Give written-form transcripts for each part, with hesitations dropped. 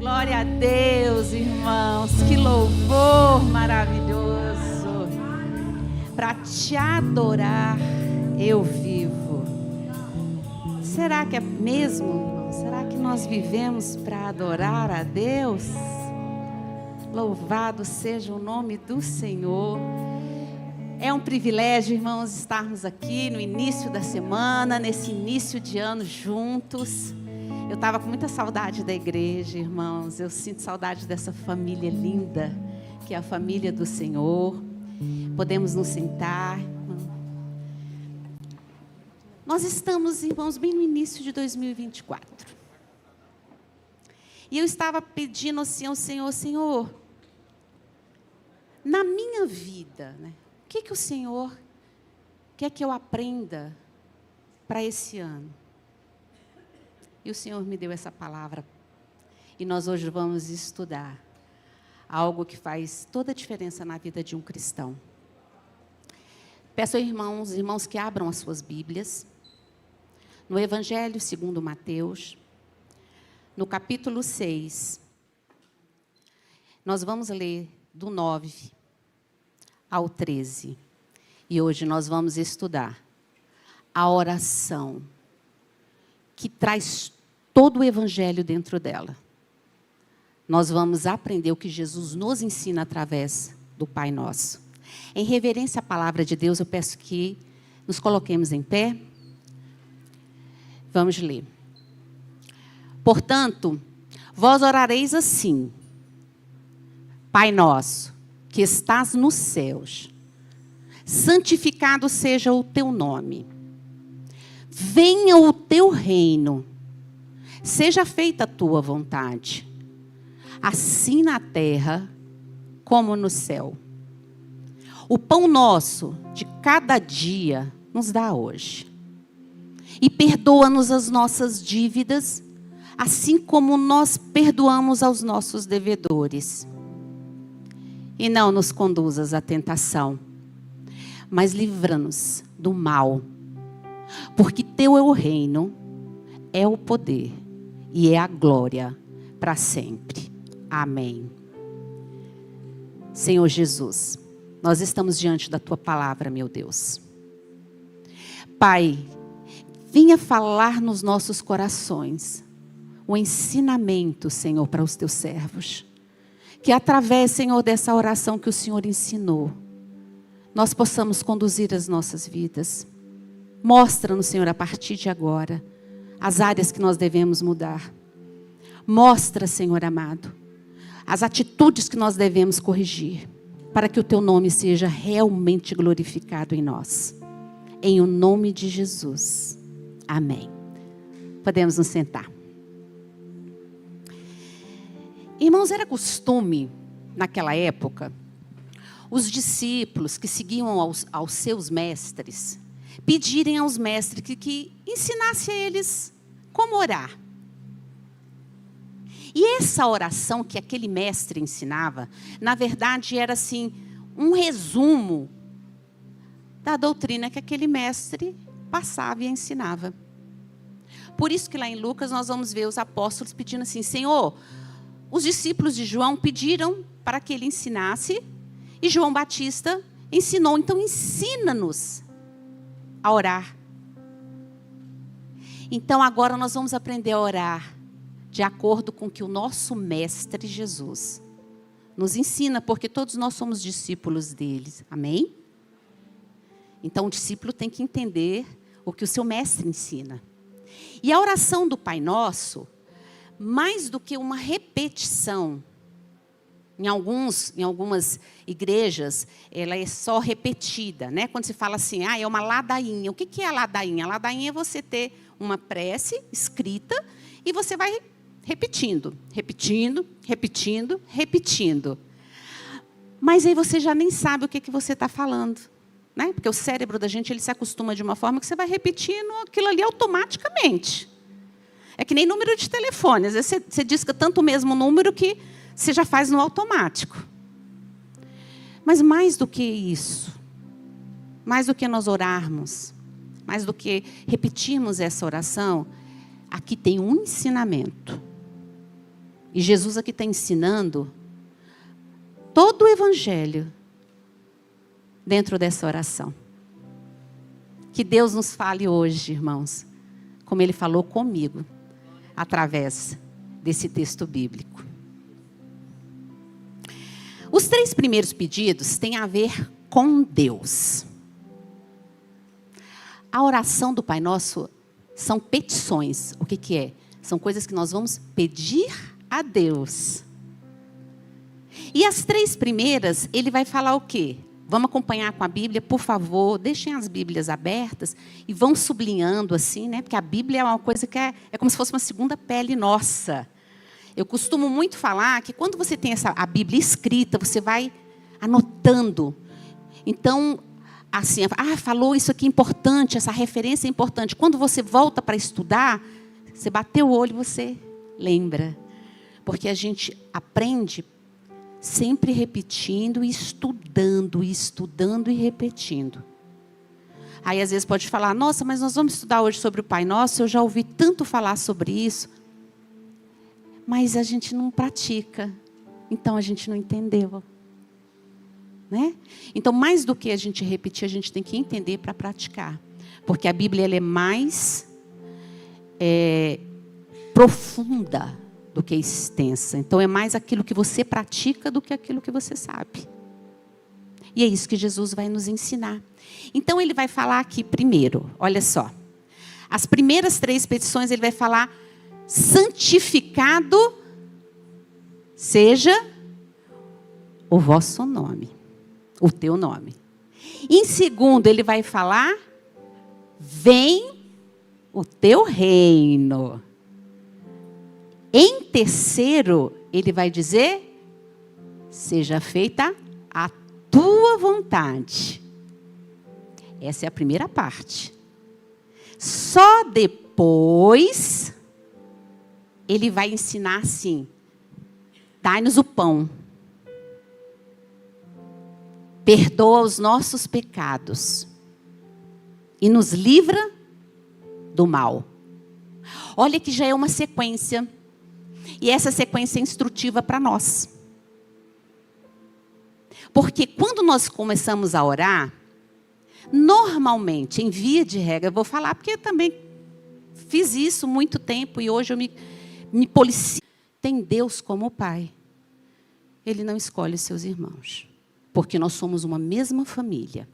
Glória a Deus, irmãos. Que louvor maravilhoso. Para te adorar, eu vivo. Será que é mesmo, irmão? Será que nós vivemos para adorar a Deus? Louvado seja o nome do Senhor. É um privilégio, irmãos, estarmos aqui no início da semana, nesse início de ano juntos. Eu estava com muita saudade da igreja, irmãos. Eu sinto saudade dessa família linda, que é a família do Senhor. Podemos nos sentar. Nós estamos, irmãos, bem no início de 2024. E eu estava pedindo assim ao Senhor, Senhor, na minha vida, né? O que o Senhor quer que eu aprenda para esse ano? E o Senhor me deu essa palavra. E nós hoje vamos estudar algo que faz toda a diferença na vida de um cristão. Peço aos irmãos que abram as suas Bíblias. No Evangelho segundo Mateus, no capítulo 6. Nós vamos ler do 9 ao 13. E hoje nós vamos estudar a oração que traz todo o Evangelho dentro dela. Nós vamos aprender o que Jesus nos ensina através do Pai Nosso. Em reverência à palavra de Deus, eu peço que nos coloquemos em pé. Vamos ler. Portanto, vós orareis assim: Pai nosso, que estás nos céus, santificado seja o teu nome. Venha o teu reino. Seja feita a tua vontade, assim na terra como no céu. O pão nosso de cada dia nos dá hoje. E perdoa-nos as nossas dívidas, assim como nós perdoamos aos nossos devedores. E não nos conduzas à tentação, mas livra-nos do mal. Porque teu é o reino, é o poder e é a glória para sempre. Amém. Senhor Jesus, nós estamos diante da tua palavra, meu Deus. Pai, venha falar nos nossos corações o ensinamento, Senhor, para os teus servos. Que através, Senhor, dessa oração que o Senhor ensinou, nós possamos conduzir as nossas vidas. Mostra-nos, Senhor, a partir de agora, as áreas que nós devemos mudar. Mostra, Senhor amado, as atitudes que nós devemos corrigir, para que o teu nome seja realmente glorificado em nós. Em o nome de Jesus. Amém. Podemos nos sentar. Irmãos, era costume, naquela época, os discípulos que seguiam aos seus mestres, pedirem aos mestres que ensinasse a eles como orar. E essa oração que aquele mestre ensinava, na verdade era assim, um resumo da doutrina que aquele mestre passava e ensinava. Por isso que lá em Lucas nós vamos ver os apóstolos pedindo assim, Senhor, os discípulos de João pediram para que ele ensinasse, e João Batista ensinou, então ensina-nos a orar. Então agora nós vamos aprender a orar de acordo com o que o nosso mestre Jesus nos ensina, porque todos nós somos discípulos deles. Amém? Então o discípulo tem que entender o que o seu mestre ensina. E a oração do Pai Nosso, mais do que uma repetição, em algumas igrejas, ela é só repetida, né? Quando se fala assim, é uma ladainha. O que é a ladainha? A ladainha é você ter uma prece escrita e você vai repetindo, repetindo, repetindo, repetindo. Mas aí você já nem sabe o que você está falando, né? Porque o cérebro da gente ele se acostuma de uma forma que você vai repetindo aquilo ali automaticamente. É que nem número de telefone. Às vezes você disca tanto o mesmo número que você já faz no automático. Mas mais do que isso, mais do que nós orarmos, mais do que repetirmos essa oração, aqui tem um ensinamento. E Jesus aqui está ensinando todo o evangelho dentro dessa oração. Que Deus nos fale hoje, irmãos, como Ele falou comigo, através desse texto bíblico. Os 3 primeiros pedidos têm a ver com Deus. A oração do Pai Nosso são petições. O que que é? São coisas que nós vamos pedir a Deus. E as 3 primeiras, ele vai falar o quê? Vamos acompanhar com a Bíblia, por favor. Deixem as Bíblias abertas e vão sublinhando assim, né? Porque a Bíblia é uma coisa que é como se fosse uma segunda pele nossa. Eu costumo muito falar que quando você tem a Bíblia escrita, você vai anotando. Então, assim, falou isso aqui importante, essa referência é importante. Quando você volta para estudar, você bateu o olho e você lembra. Porque a gente aprende sempre repetindo e estudando e repetindo. Aí às vezes pode falar, nossa, mas nós vamos estudar hoje sobre o Pai Nosso, eu já ouvi tanto falar sobre isso. Mas a gente não pratica, então a gente não entendeu. Né? Então, mais do que a gente repetir, a gente tem que entender para praticar. Porque a Bíblia ela é mais profunda do que extensa. Então, é mais aquilo que você pratica do que aquilo que você sabe. E é isso que Jesus vai nos ensinar. Então, ele vai falar aqui primeiro, olha só. As primeiras 3 petições, ele vai falar, santificado seja o vosso nome. O teu nome. Em segundo, ele vai falar, vem o teu reino. Em terceiro, ele vai dizer, seja feita a tua vontade. Essa é a primeira parte. Só depois, ele vai ensinar assim, dai-nos o pão. Perdoa os nossos pecados e nos livra do mal. Olha que já é uma sequência. E essa sequência é instrutiva para nós. Porque quando nós começamos a orar, normalmente, em via de regra, eu vou falar porque eu também fiz isso muito tempo e hoje eu me policio. Tem Deus como Pai. Ele não escolhe os seus irmãos. Porque nós somos uma mesma família.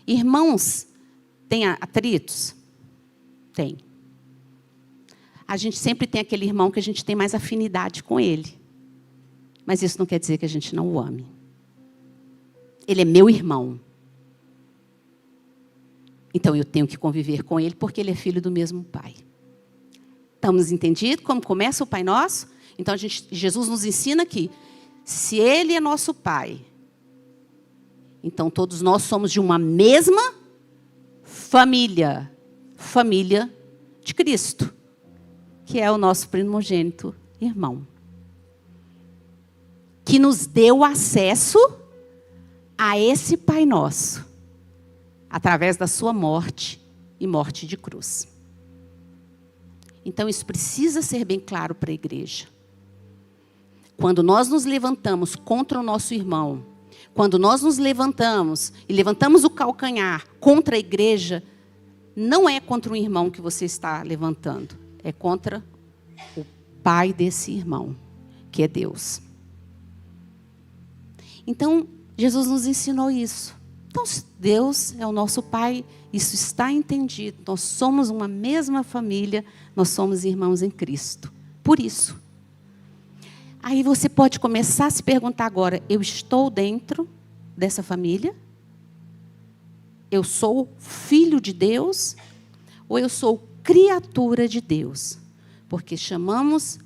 Irmãos, tem atritos? Tem. A gente sempre tem aquele irmão que a gente tem mais afinidade com ele. Mas isso não quer dizer que a gente não o ame. Ele é meu irmão. Então eu tenho que conviver com ele porque ele é filho do mesmo Pai. Estamos entendidos como começa o Pai Nosso? Então Jesus nos ensina aqui. Se Ele é nosso Pai, então todos nós somos de uma mesma família. Família de Cristo. Que é o nosso primogênito irmão. Que nos deu acesso a esse Pai Nosso. Através da sua morte e morte de cruz. Então isso precisa ser bem claro para a igreja. Quando nós nos levantamos contra o nosso irmão, quando nós nos levantamos e levantamos o calcanhar contra a igreja, não é contra o irmão que você está levantando, é contra o pai desse irmão, que é Deus. Então, Jesus nos ensinou isso. Então, Deus é o nosso Pai, isso está entendido. Nós somos uma mesma família, nós somos irmãos em Cristo. Por isso. Aí você pode começar a se perguntar agora, eu estou dentro dessa família? Eu sou filho de Deus? Ou eu sou criatura de Deus? Porque chamamos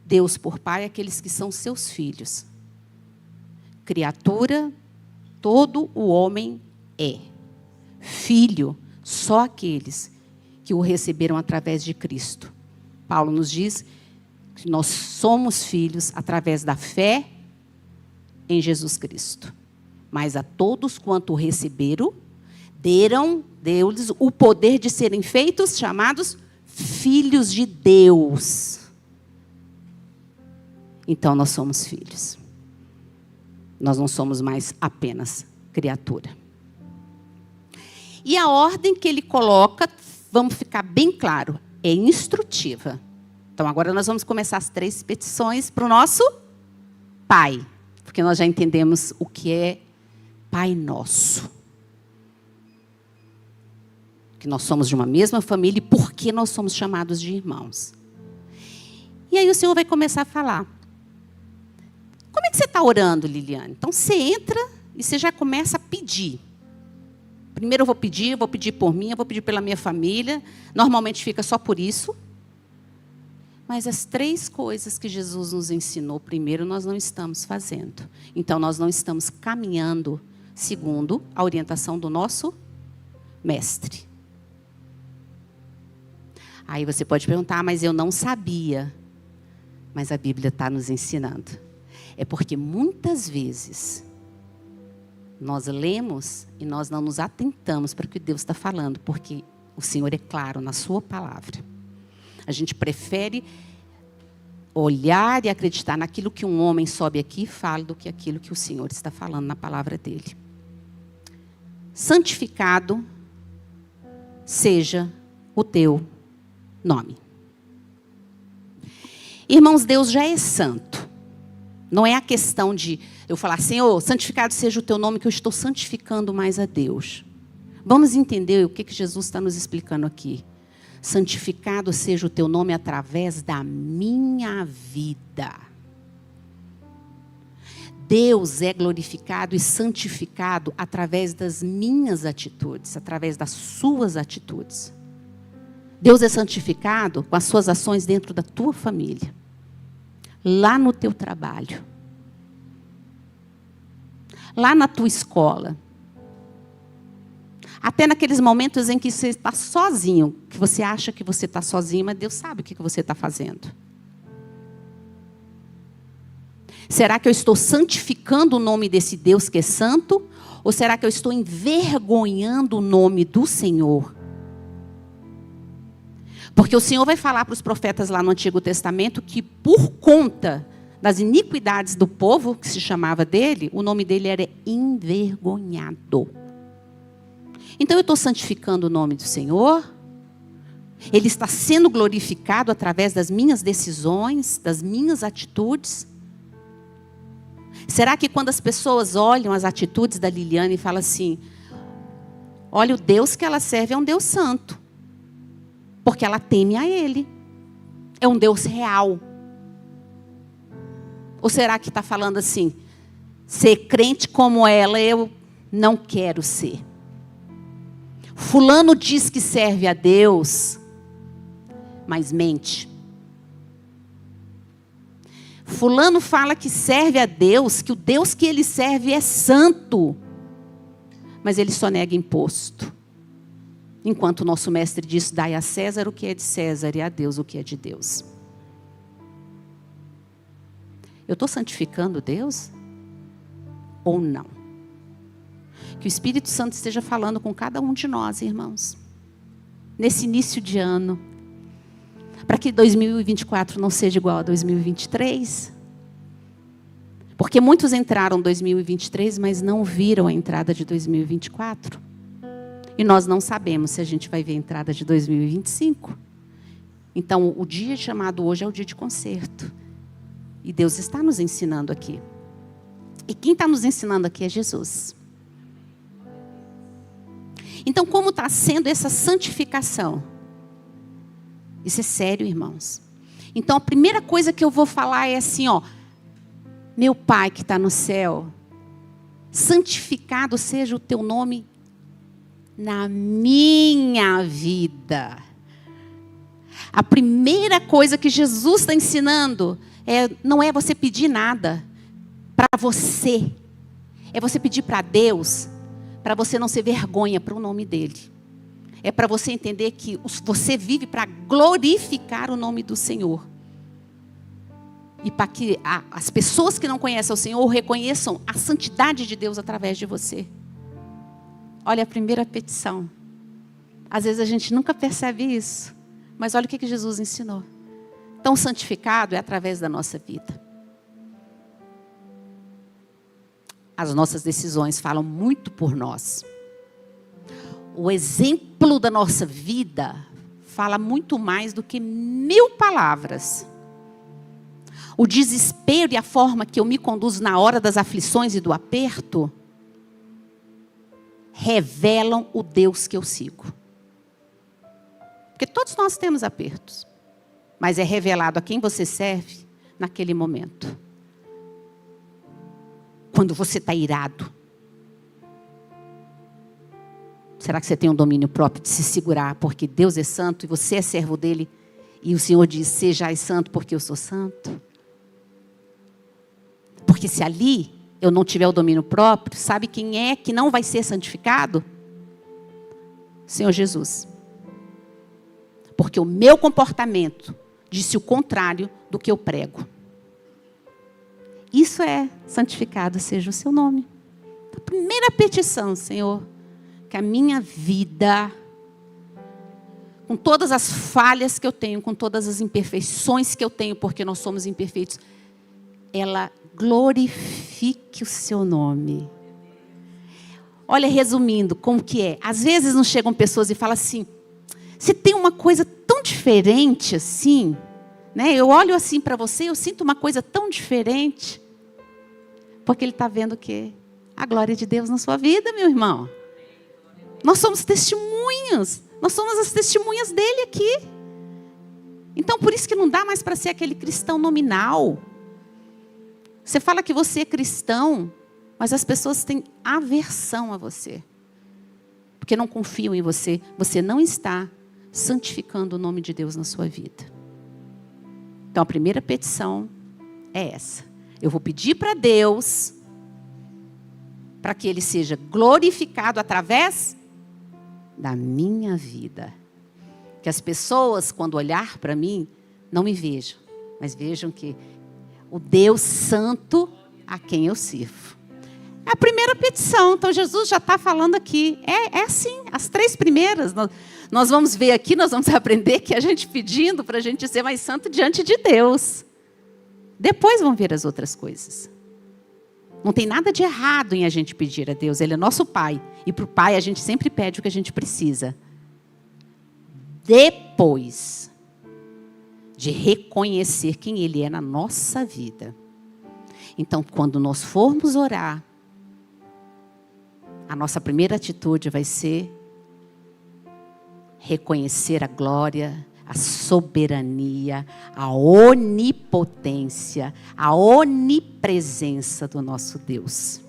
Deus por Pai aqueles que são seus filhos. Criatura, todo o homem é. Filho, só aqueles que o receberam através de Cristo. Paulo nos diz que nós somos filhos através da fé em Jesus Cristo. Mas a todos quanto o receberam, deu-lhes o poder de serem feitos, chamados filhos de Deus. então nós somos filhos. Nós não somos mais apenas criatura. E a ordem que ele coloca, vamos ficar bem claro, é instrutiva. Então agora nós vamos começar as 3 petições para o nosso Pai. Porque nós já entendemos o que é Pai Nosso. Que nós somos de uma mesma família e por que nós somos chamados de irmãos. E aí o Senhor vai começar a falar. Como é que você está orando, Liliane? Então você entra e você já começa a pedir. Primeiro eu vou pedir por mim, eu vou pedir pela minha família. Normalmente fica só por isso. Mas as 3 coisas que Jesus nos ensinou primeiro, nós não estamos fazendo. Então nós não estamos caminhando segundo a orientação do nosso mestre. Aí você pode perguntar, mas eu não sabia. Mas a Bíblia está nos ensinando. É porque muitas vezes nós lemos e nós não nos atentamos para o que Deus está falando, porque o Senhor é claro na sua palavra. A gente prefere olhar e acreditar naquilo que um homem sobe aqui e fala do que aquilo que o Senhor está falando na palavra dele. Santificado seja o teu nome. Irmãos, Deus já é santo. Não é a questão de eu falar, Senhor, santificado seja o teu nome, que eu estou santificando mais a Deus. Vamos entender o que Jesus está nos explicando aqui. Santificado seja o teu nome através da minha vida. Deus é glorificado e santificado através das minhas atitudes, através das suas atitudes. Deus é santificado com as suas ações dentro da tua família, lá no teu trabalho, lá na tua escola. Até naqueles momentos em que você está sozinho, que você acha que você está sozinho, mas Deus sabe o que você está fazendo. Será que eu estou santificando o nome desse Deus que é santo? Ou será que eu estou envergonhando o nome do Senhor? Porque o Senhor vai falar para os profetas lá no Antigo Testamento que por conta das iniquidades do povo, que se chamava dele, o nome dele era envergonhado. Então eu estou santificando o nome do Senhor. Ele está sendo glorificado através das minhas decisões, das minhas atitudes. Será que quando as pessoas olham as atitudes da Liliane e falam assim, olha, o Deus que ela serve é um Deus santo, porque ela teme a Ele, é um Deus real? Ou será que está falando assim, ser crente como ela, eu não quero ser? Fulano diz que serve a Deus, mas mente. Fulano fala que serve a Deus, que o Deus que ele serve é santo, mas ele só nega imposto. Enquanto o nosso mestre diz, dai a César o que é de César e a Deus o que é de Deus. Eu estou santificando Deus? Ou não? Que o Espírito Santo esteja falando com cada um de nós, irmãos. Nesse início de ano. Para que 2024 não seja igual a 2023. Porque muitos entraram em 2023, mas não viram a entrada de 2024. E nós não sabemos se a gente vai ver a entrada de 2025. Então, o dia chamado hoje é o dia de conserto. E Deus está nos ensinando aqui. E quem está nos ensinando aqui é Jesus. Então, como está sendo essa santificação? Isso é sério, irmãos. Então, a primeira coisa que eu vou falar é assim, ó. Meu Pai que está no céu, santificado seja o teu nome na minha vida. A primeira coisa que Jesus está ensinando não é você pedir nada para você. É você pedir para Deus, para você não ser vergonha para o nome dele. É para você entender que você vive para glorificar o nome do Senhor. E para que as pessoas que não conhecem o Senhor reconheçam a santidade de Deus através de você. Olha a primeira petição. Às vezes a gente nunca percebe isso. Mas olha o que Jesus ensinou. Então, santificado é através da nossa vida. as nossas decisões falam muito por nós. O exemplo da nossa vida fala muito mais do que 1000 palavras. O desespero e a forma que eu me conduzo na hora das aflições e do aperto revelam o Deus que eu sigo. Porque todos nós temos apertos, mas é revelado a quem você serve naquele momento. Quando você está irado, será que você tem um domínio próprio de se segurar porque Deus é santo e você é servo dele e o Senhor diz, sejais santo porque eu sou santo? Porque se ali eu não tiver o domínio próprio, sabe quem é que não vai ser santificado? Senhor Jesus. Porque o meu comportamento disse o contrário do que eu prego. Isso é santificado seja o seu nome. A primeira petição, Senhor, que a minha vida, com todas as falhas que eu tenho, com todas as imperfeições que eu tenho, porque nós somos imperfeitos, ela glorifique o seu nome. Olha, resumindo, como que é? Às vezes nos chegam pessoas e falam assim, você tem uma coisa tão diferente assim, né? Eu olho assim para você, eu sinto uma coisa tão diferente. Porque ele está vendo o quê? A glória de Deus na sua vida, meu irmão. Nós somos testemunhas. Nós somos as testemunhas dele aqui. Então, por isso que não dá mais para ser aquele cristão nominal. Você fala que você é cristão, mas as pessoas têm aversão a você. Porque não confiam em você. Você não está santificando o nome de Deus na sua vida. Então, a primeira petição é essa. Eu vou pedir para Deus, para que Ele seja glorificado através da minha vida. Que as pessoas, quando olhar para mim, não me vejam, mas vejam que o Deus Santo a quem eu sirvo. É a primeira petição. Então, Jesus já está falando aqui. É assim, as 3 primeiras. Nós vamos ver aqui, nós vamos aprender que a gente pedindo para a gente ser mais santo diante de Deus. Depois vão vir as outras coisas. Não tem nada de errado em a gente pedir a Deus. Ele é nosso Pai. E para o Pai a gente sempre pede o que a gente precisa. Depois de reconhecer quem Ele é na nossa vida. Então, quando nós formos orar, a nossa primeira atitude vai ser reconhecer a glória, a soberania, a onipotência, a onipresença do nosso Deus.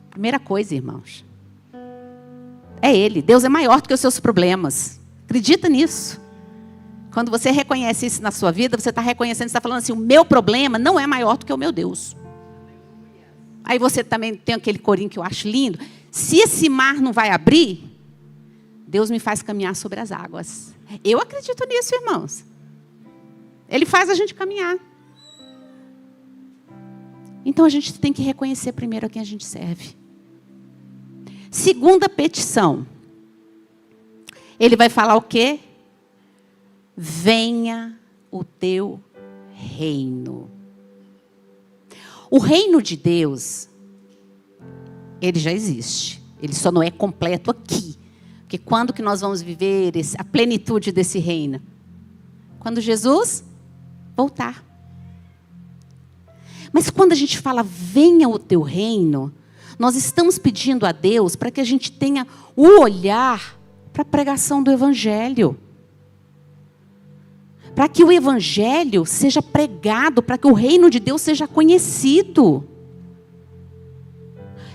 Primeira coisa, irmãos, é Ele. Deus é maior do que os seus problemas. Acredita nisso. Quando você reconhece isso na sua vida, você está reconhecendo, você está falando assim, o meu problema não é maior do que o meu Deus. Aí você também tem aquele corinho que eu acho lindo. Se esse mar não vai abrir, Deus me faz caminhar sobre as águas. Eu acredito nisso, irmãos. Ele faz a gente caminhar. Então a gente tem que reconhecer primeiro a quem a gente serve. Segunda petição. Ele vai falar o quê? Venha o teu reino. O reino de Deus, ele já existe. Ele só não é completo aqui. Porque quando que nós vamos viver a plenitude desse reino? Quando Jesus voltar. Mas quando a gente fala, venha o teu reino, nós estamos pedindo a Deus para que a gente tenha o olhar para a pregação do Evangelho. Para que o Evangelho seja pregado, para que o reino de Deus seja conhecido.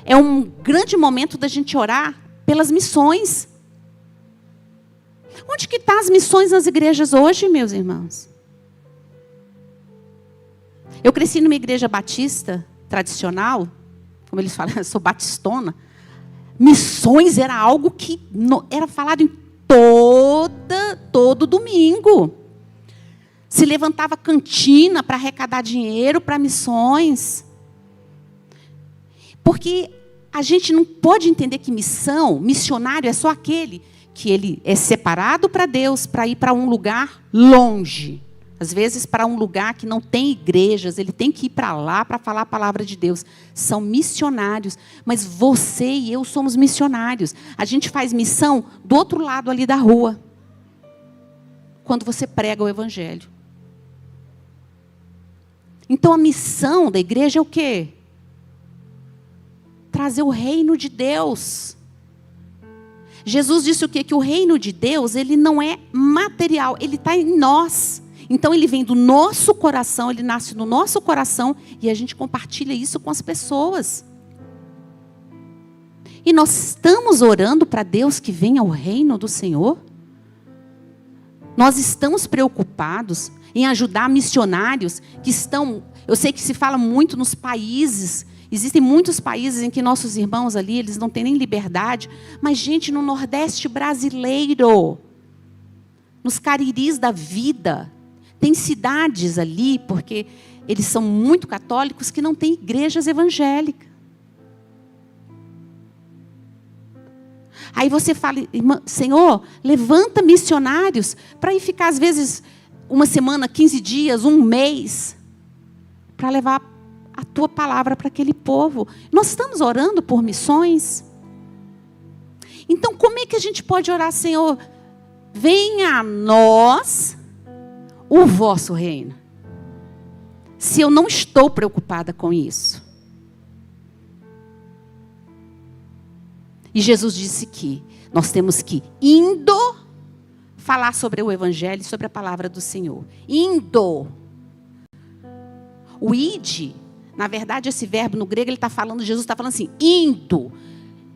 É um grande momento da gente orar pelas missões. Onde que estão as missões nas igrejas hoje, meus irmãos? Eu cresci numa igreja batista, tradicional, como eles falam, eu sou batistona. Missões era algo que era falado em todo domingo. Se levantava cantina para arrecadar dinheiro para missões. Porque a gente não pode entender que missionário é só aquele que ele é separado para Deus, para ir para um lugar longe. Às vezes, para um lugar que não tem igrejas, ele tem que ir para lá para falar a palavra de Deus. São missionários. Mas você e eu somos missionários. A gente faz missão do outro lado ali da rua. Quando você prega o evangelho. Então, a missão da igreja é o quê? Trazer o reino de Deus. Jesus disse o quê? Que o reino de Deus, ele não é material, ele está em nós. Então, ele vem do nosso coração, ele nasce no nosso coração e a gente compartilha isso com as pessoas. E nós estamos orando para Deus que venha o reino do Senhor? Nós estamos preocupados em ajudar missionários que estão... Eu sei que se fala muito nos países, existem muitos países em que nossos irmãos ali, eles não têm nem liberdade, mas gente, no Nordeste brasileiro, nos Cariris da vida... Tem cidades ali, porque eles são muito católicos, que não têm igrejas evangélicas. Aí você fala, Senhor, levanta missionários para ir ficar, às vezes, uma semana, 15 dias, um mês, para levar a tua palavra para aquele povo. Nós estamos orando por missões. Então, como é que a gente pode orar, Senhor? Venha a nós o vosso reino. Se eu não estou preocupada com isso. E Jesus disse que nós temos que, indo, falar sobre o evangelho, sobre a palavra do Senhor. Indo. O ide, na verdade, esse verbo no grego, ele está falando, Jesus está falando assim, indo.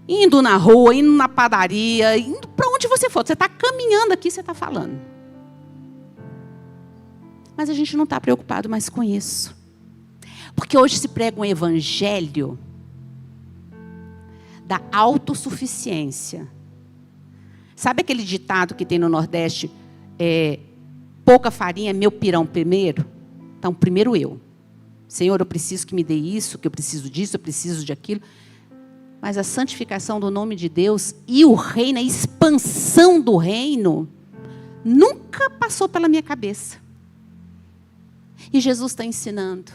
Indo na rua, indo na padaria, indo para onde você for. Você está caminhando aqui, você está falando. Mas a gente não está preocupado mais com isso. Porque hoje se prega um evangelho da autossuficiência. Sabe aquele ditado que tem no Nordeste? Pouca farinha, meu pirão primeiro? Então, primeiro eu. Senhor, eu preciso que me dê isso, que eu preciso disso, eu preciso de aquilo. Mas a santificação do nome de Deus e o reino, a expansão do reino, nunca passou pela minha cabeça. E Jesus está ensinando.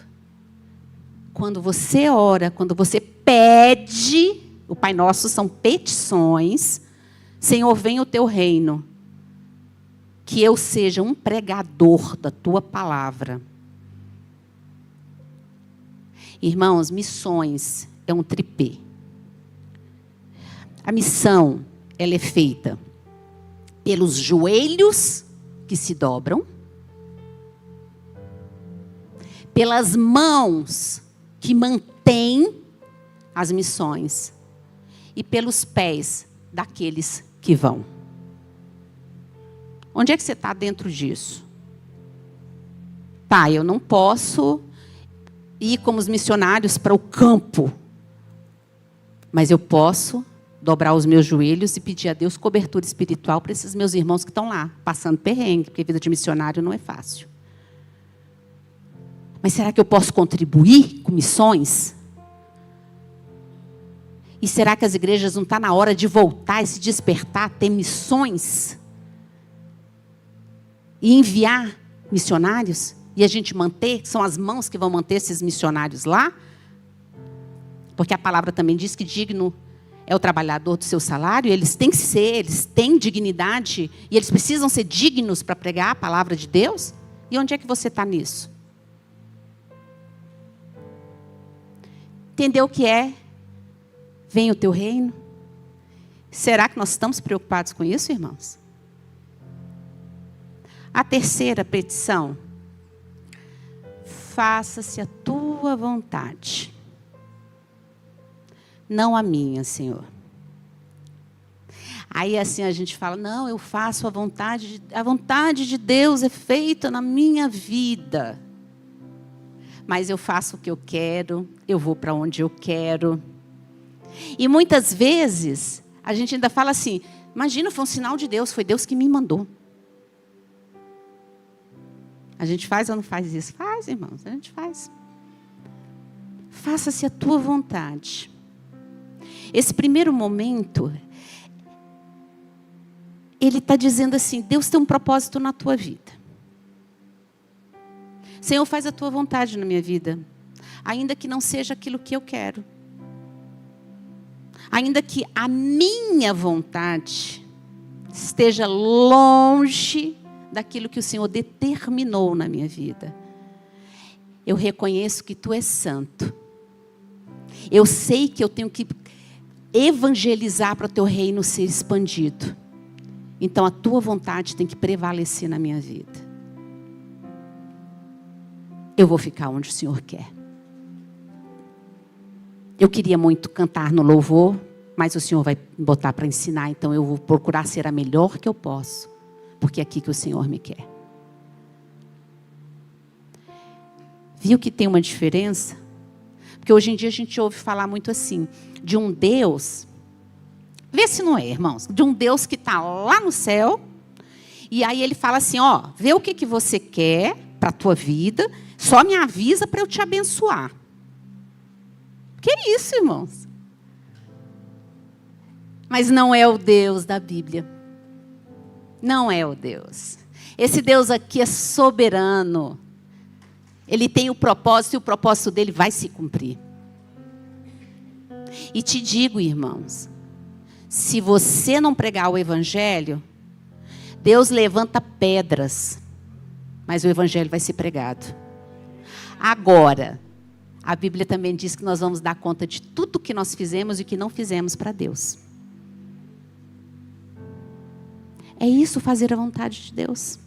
Quando você ora, quando você pede, o Pai Nosso são petições. Senhor, venha o teu reino. Que eu seja um pregador da tua palavra. Irmãos, missões é um tripé. A missão, ela é feita pelos joelhos que se dobram, pelas mãos que mantêm as missões e pelos pés daqueles que vão. Onde é que você está dentro disso? Tá, eu não posso ir como os missionários para o campo, mas eu posso dobrar os meus joelhos e pedir a Deus cobertura espiritual para esses meus irmãos que estão lá, passando perrengue, porque a vida de missionário não é fácil. Mas será que eu posso contribuir com missões? E será que as igrejas não estão na hora de voltar e se despertar, ter missões? E enviar missionários? E a gente manter, são as mãos que vão manter esses missionários lá? Porque a palavra também diz que digno é o trabalhador do seu salário. Eles têm que ser, eles têm dignidade. E eles precisam ser dignos para pregar a palavra de Deus? E onde é que você está nisso? Entendeu o que é? Vem o teu reino? Será que nós estamos preocupados com isso, irmãos? A terceira petição. Faça-se a tua vontade. Não a minha, Senhor. Aí assim a gente fala, não, eu faço a vontade de Deus é feita na minha vida. Mas eu faço o que eu quero, eu vou para onde eu quero. E muitas vezes, a gente ainda fala assim, imagina, foi um sinal de Deus, foi Deus que me mandou. A gente faz ou não faz isso? Faz, irmãos, a gente faz. Faça-se a tua vontade. Esse primeiro momento, ele está dizendo assim, Deus tem um propósito na tua vida. Senhor, faz a tua vontade na minha vida. Ainda que não seja aquilo que eu quero. Ainda que a minha vontade esteja longe daquilo que o Senhor determinou na minha vida. Eu reconheço que tu és santo. Eu sei que eu tenho que evangelizar para o teu reino ser expandido. Então a tua vontade tem que prevalecer na minha vida. Eu vou ficar onde o Senhor quer. Eu queria muito cantar no louvor, mas o Senhor vai me botar para ensinar, então eu vou procurar ser a melhor que eu posso, porque é aqui que o Senhor me quer. Viu que tem uma diferença? Porque hoje em dia a gente ouve falar muito assim, de um Deus, vê se não é, irmãos, de um Deus que está lá no céu, e aí ele fala assim, ó, vê o que você quer para a tua vida, só me avisa para eu te abençoar. Que isso, irmãos? Mas não é o Deus da Bíblia. Não é o Deus. Esse Deus aqui é soberano. Ele tem o propósito e o propósito dele vai se cumprir. E te digo, irmãos, se você não pregar o evangelho, Deus levanta pedras, mas o evangelho vai ser pregado. Agora, a Bíblia também diz que nós vamos dar conta de tudo que nós fizemos e que não fizemos para Deus. É isso, fazer a vontade de Deus.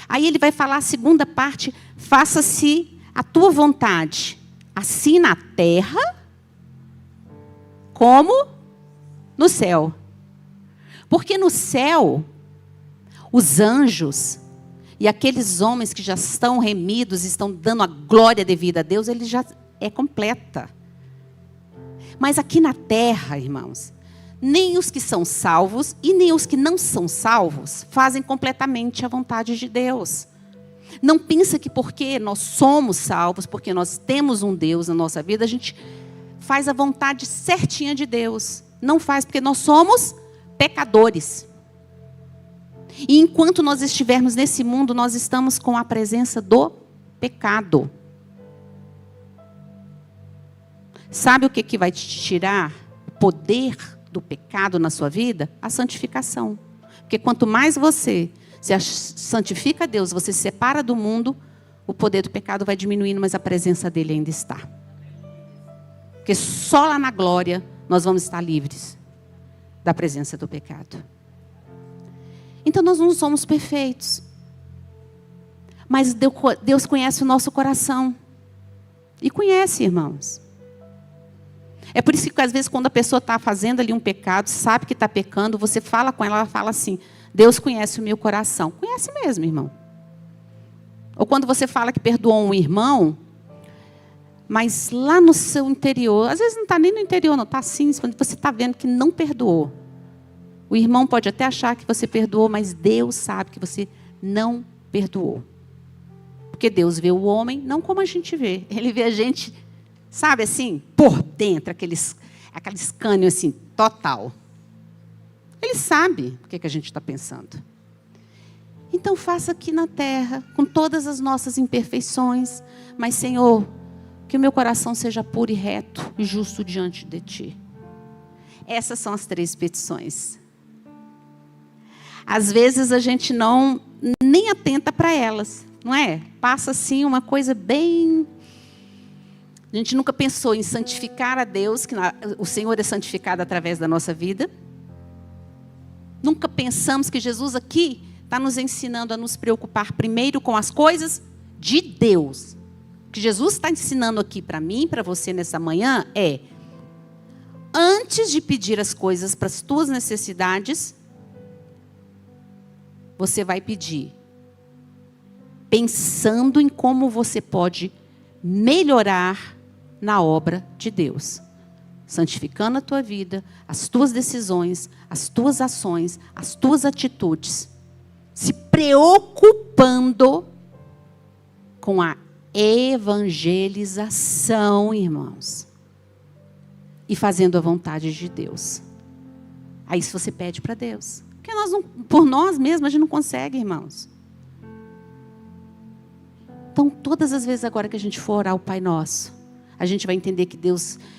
Aí ele vai falar a segunda parte, faça-se a tua vontade, assim na terra, como no céu. Porque no céu, os anjos e aqueles homens que já estão remidos, estão dando a glória devida a Deus, ele já é completa. Mas aqui na terra, irmãos, nem os que são salvos e nem os que não são salvos fazem completamente a vontade de Deus. Não pensa que porque nós somos salvos, porque nós temos um Deus na nossa vida, a gente faz a vontade certinha de Deus. Não faz, porque nós somos pecadores. E enquanto nós estivermos nesse mundo, nós estamos com a presença do pecado. Sabe o que vai te tirar o poder do pecado na sua vida? A santificação. Porque quanto mais você se santifica a Deus, você se separa do mundo, o poder do pecado vai diminuindo, mas a presença dele ainda está. Porque só lá na glória nós vamos estar livres da presença do pecado. Então nós não somos perfeitos. Mas Deus conhece o nosso coração. E conhece, irmãos. É por isso que às vezes quando a pessoa está fazendo ali um pecado, sabe que está pecando, você fala com ela, ela fala assim, Deus conhece o meu coração. Conhece mesmo, irmão. Ou quando você fala que perdoou um irmão, mas lá no seu interior, às vezes não está nem no interior, não, está assim, você está vendo que não perdoou. O irmão pode até achar que você perdoou, mas Deus sabe que você não perdoou. Porque Deus vê o homem não como a gente vê. Ele vê a gente, sabe assim, por dentro, aqueles cânions assim, total. Ele sabe o que a gente está pensando. Então faça aqui na terra, com todas as nossas imperfeições, mas Senhor, que o meu coração seja puro e reto e justo diante de Ti. Essas são as 3 petições. Às vezes a gente nem atenta para elas, não é? Passa assim uma coisa bem... A gente nunca pensou em santificar a Deus, que o Senhor é santificado através da nossa vida. Nunca pensamos que Jesus aqui está nos ensinando a nos preocupar primeiro com as coisas de Deus. O que Jesus está ensinando aqui para mim, para você nessa manhã é, antes de pedir as coisas para as tuas necessidades, você vai pedir, pensando em como você pode melhorar na obra de Deus. Santificando a tua vida, as tuas decisões, as tuas ações, as tuas atitudes. Se preocupando com a evangelização, irmãos. E fazendo a vontade de Deus. Aí isso você pede para Deus. Porque por nós mesmos a gente não consegue, irmãos. Então, todas as vezes agora que a gente for orar o Pai Nosso, a gente vai entender que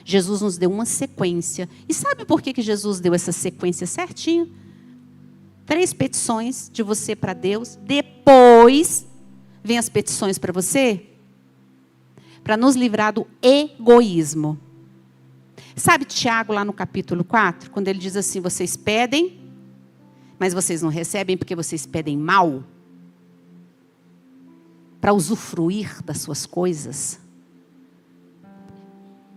Jesus nos deu uma sequência. E sabe por que Jesus deu essa sequência certinho? 3 petições de você para Deus. Depois, vem as petições para você. Para nos livrar do egoísmo. Sabe Tiago lá no capítulo 4? Quando ele diz assim, vocês pedem, mas vocês não recebem porque vocês pedem mal. Para usufruir das suas coisas.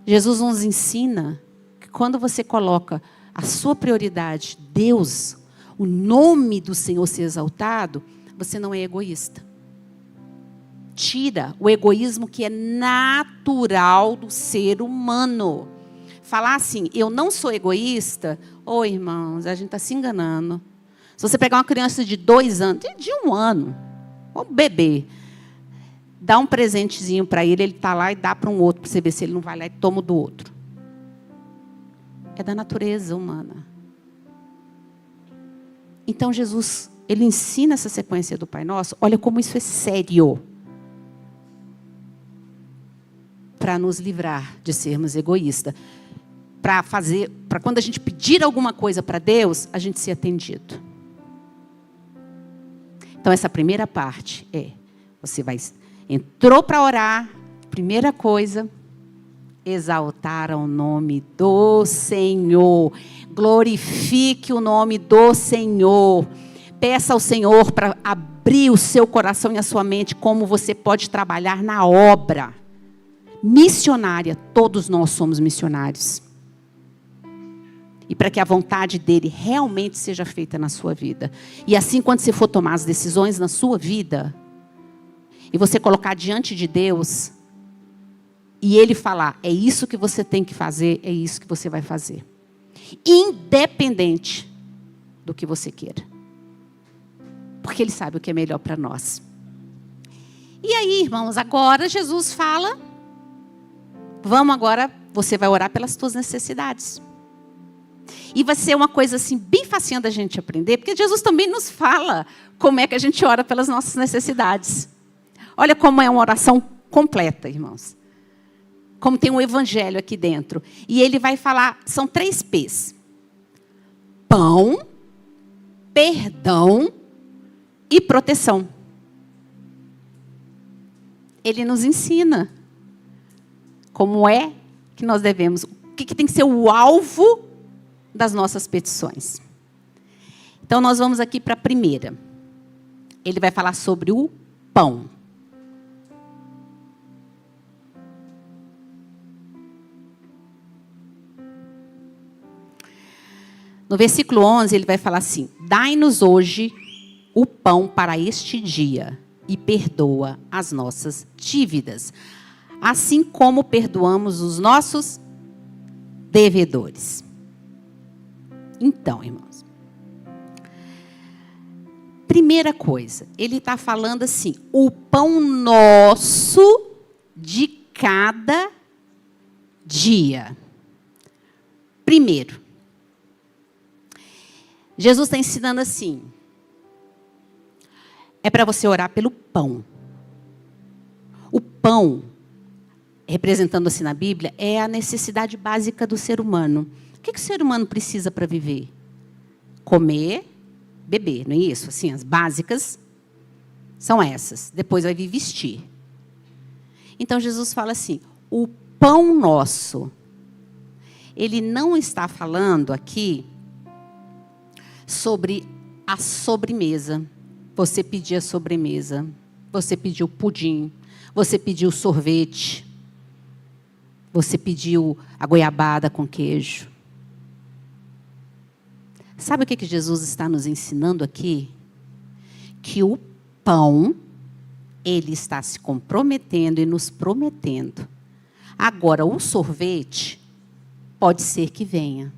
Jesus nos ensina que quando você coloca a sua prioridade, Deus, o nome do Senhor ser exaltado, você não é egoísta. Tira o egoísmo que é natural do ser humano. Falar assim, eu não sou egoísta, irmãos, a gente está se enganando. Se você pegar uma criança de 2 anos, de 1 ano, um bebê, dá um presentezinho para ele está lá e dá para um outro, para você ver se ele não vai lá e toma do outro. É da natureza humana. Então Jesus, ele ensina essa sequência do Pai Nosso. Olha como isso é sério. Para nos livrar de sermos egoístas. Para quando a gente pedir alguma coisa para Deus, a gente ser atendido. Então essa primeira parte entrou para orar, primeira coisa, exaltar o nome do Senhor. Glorifique o nome do Senhor. Peça ao Senhor para abrir o seu coração e a sua mente, como você pode trabalhar na obra missionária. Todos nós somos missionários. E para que a vontade dele realmente seja feita na sua vida. E assim, quando você for tomar as decisões na sua vida, e você colocar diante de Deus, e Ele falar, é isso que você tem que fazer, é isso que você vai fazer. Independente do que você queira. Porque Ele sabe o que é melhor para nós. E aí, irmãos, agora Jesus fala, você vai orar pelas tuas necessidades. E vai ser uma coisa assim, bem facinha da gente aprender, porque Jesus também nos fala como é que a gente ora pelas nossas necessidades. Olha como é uma oração completa, irmãos. Como tem um evangelho aqui dentro. E ele vai falar, são 3 P's. Pão, perdão e proteção. Ele nos ensina como é que nós devemos, o que tem que ser o alvo das nossas petições. Então, nós vamos aqui para a primeira. Ele vai falar sobre o pão. No versículo 11, ele vai falar assim, dai-nos hoje o pão para este dia e perdoa as nossas dívidas, assim como perdoamos os nossos devedores. Então, irmãos, primeira coisa, ele está falando assim, o pão nosso de cada dia. Primeiro, Jesus está ensinando assim, é para você orar pelo pão. O pão, representando assim na Bíblia, é a necessidade básica do ser humano. O que o ser humano precisa para viver? Comer, beber, não é isso? Assim, as básicas são essas. Depois vai vir vestir. Então Jesus fala assim, o pão nosso. Ele não está falando aqui sobre a sobremesa. Você pedir a sobremesa, você pediu pudim, você pediu sorvete, você pediu a goiabada com queijo. Sabe o que Jesus está nos ensinando aqui? Que o pão, ele está se comprometendo e nos prometendo. Agora, o sorvete pode ser que venha.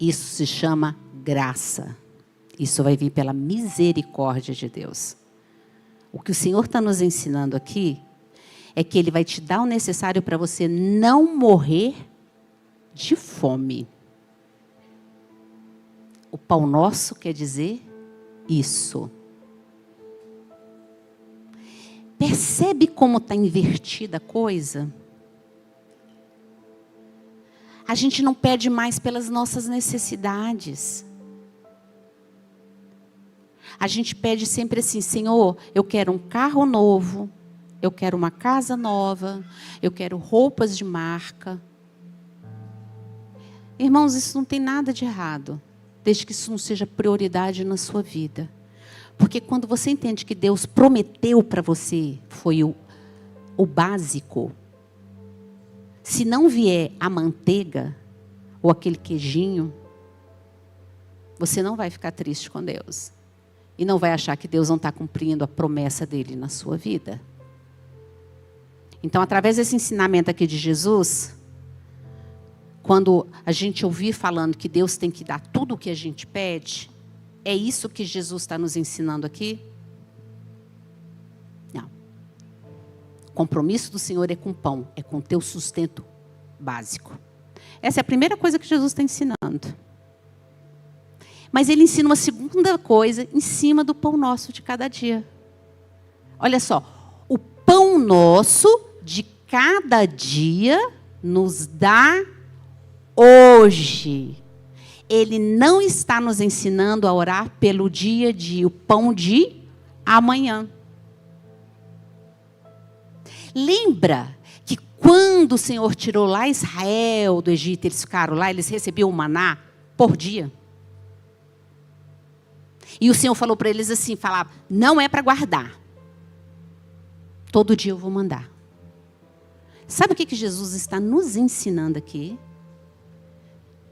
Isso se chama graça. Isso vai vir pela misericórdia de Deus. O que o Senhor está nos ensinando aqui é que Ele vai te dar o necessário para você não morrer de fome. O pão nosso quer dizer isso. Percebe como está invertida a coisa? A gente não pede mais pelas nossas necessidades. A gente pede sempre assim: Senhor, eu quero um carro novo, eu quero uma casa nova, eu quero roupas de marca. Irmãos, isso não tem nada de errado, desde que isso não seja prioridade na sua vida. Porque quando você entende que Deus prometeu para você, foi o básico. Se não vier a manteiga, ou aquele queijinho, você não vai ficar triste com Deus. E não vai achar que Deus não está cumprindo a promessa dele na sua vida. Então, através desse ensinamento aqui de Jesus, quando a gente ouvir falando que Deus tem que dar tudo o que a gente pede, é isso que Jesus está nos ensinando aqui? Não. O compromisso do Senhor é com o pão, é com o teu sustento básico. Essa é a primeira coisa que Jesus está ensinando. Mas ele ensina uma segunda coisa em cima do pão nosso de cada dia. Olha só, o pão nosso de cada dia nos dá hoje. Ele não está nos ensinando a orar pelo dia a dia, o pão de amanhã. Lembra que quando o Senhor tirou lá Israel do Egito, eles ficaram lá, eles recebiam o maná por dia. E o Senhor falou para eles assim, falava, não é para guardar. Todo dia eu vou mandar. Sabe o que Jesus está nos ensinando aqui?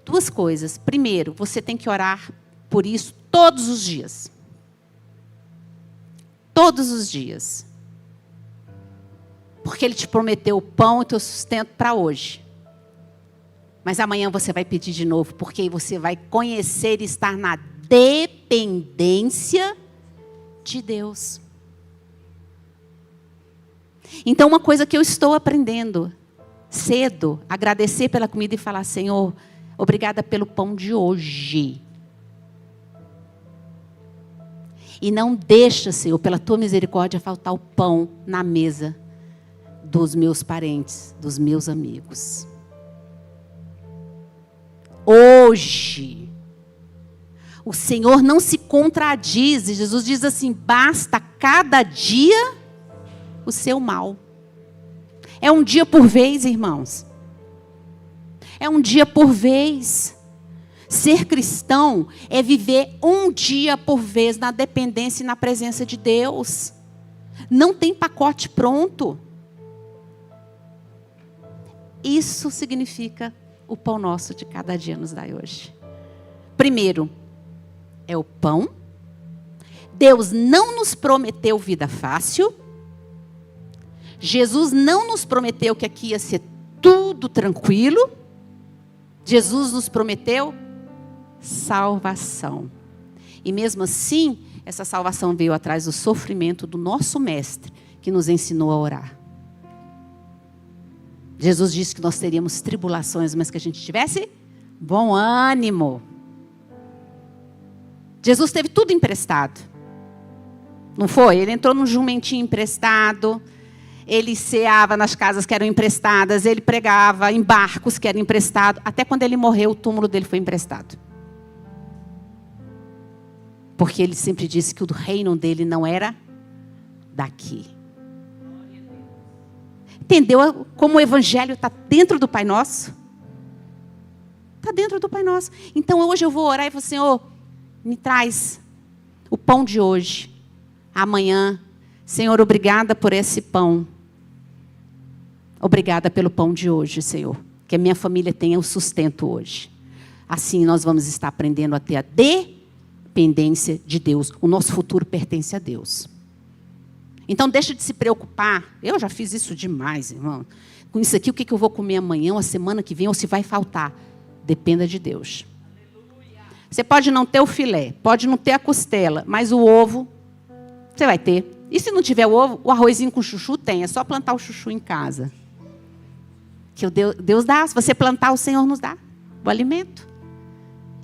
Duas coisas. Primeiro, você tem que orar por isso todos os dias. Todos os dias. Porque Ele te prometeu o pão e o teu sustento para hoje. Mas amanhã você vai pedir de novo, porque aí você vai conhecer e estar na dependência de Deus. Então, uma coisa que eu estou aprendendo cedo, agradecer pela comida e falar, Senhor, obrigada pelo pão de hoje. E não deixa, Senhor, pela tua misericórdia, faltar o pão na mesa dos meus parentes, dos meus amigos. Hoje. O Senhor não se contradiz. Jesus diz assim, basta cada dia o seu mal. É um dia por vez, irmãos. É um dia por vez. Ser cristão é viver um dia por vez na dependência e na presença de Deus. Não tem pacote pronto. Isso significa o pão nosso de cada dia nos dai hoje. Primeiro, é o pão. Deus não nos prometeu vida fácil. Jesus não nos prometeu que aqui ia ser tudo tranquilo. Jesus nos prometeu salvação. E mesmo assim, essa salvação veio atrás do sofrimento do nosso mestre, que nos ensinou a orar. Jesus disse que nós teríamos tribulações, mas que a gente tivesse bom ânimo. Jesus teve tudo emprestado. Não foi? Ele entrou num jumentinho emprestado. Ele ceava nas casas que eram emprestadas. Ele pregava em barcos que eram emprestados. Até quando ele morreu, o túmulo dele foi emprestado. Porque ele sempre disse que o reino dele não era daqui. Entendeu como o evangelho está dentro do Pai Nosso? Está dentro do Pai Nosso. Então hoje eu vou orar e falar, Senhor, me traz o pão de hoje. Amanhã, Senhor, obrigada por esse pão. Obrigada pelo pão de hoje, Senhor. Que a minha família tenha o sustento hoje. Assim nós vamos estar aprendendo a ter a dependência de Deus. O nosso futuro pertence a Deus. Então deixa de se preocupar. Eu já fiz isso demais, irmão. Com isso aqui, o que eu vou comer amanhã, ou a semana que vem, ou se vai faltar. Dependa de Deus. Você pode não ter o filé, pode não ter a costela, mas o ovo, você vai ter. E se não tiver o ovo, o arrozinho com chuchu tem. É só plantar o chuchu em casa. Que Deus dá. Se você plantar, o Senhor nos dá o alimento.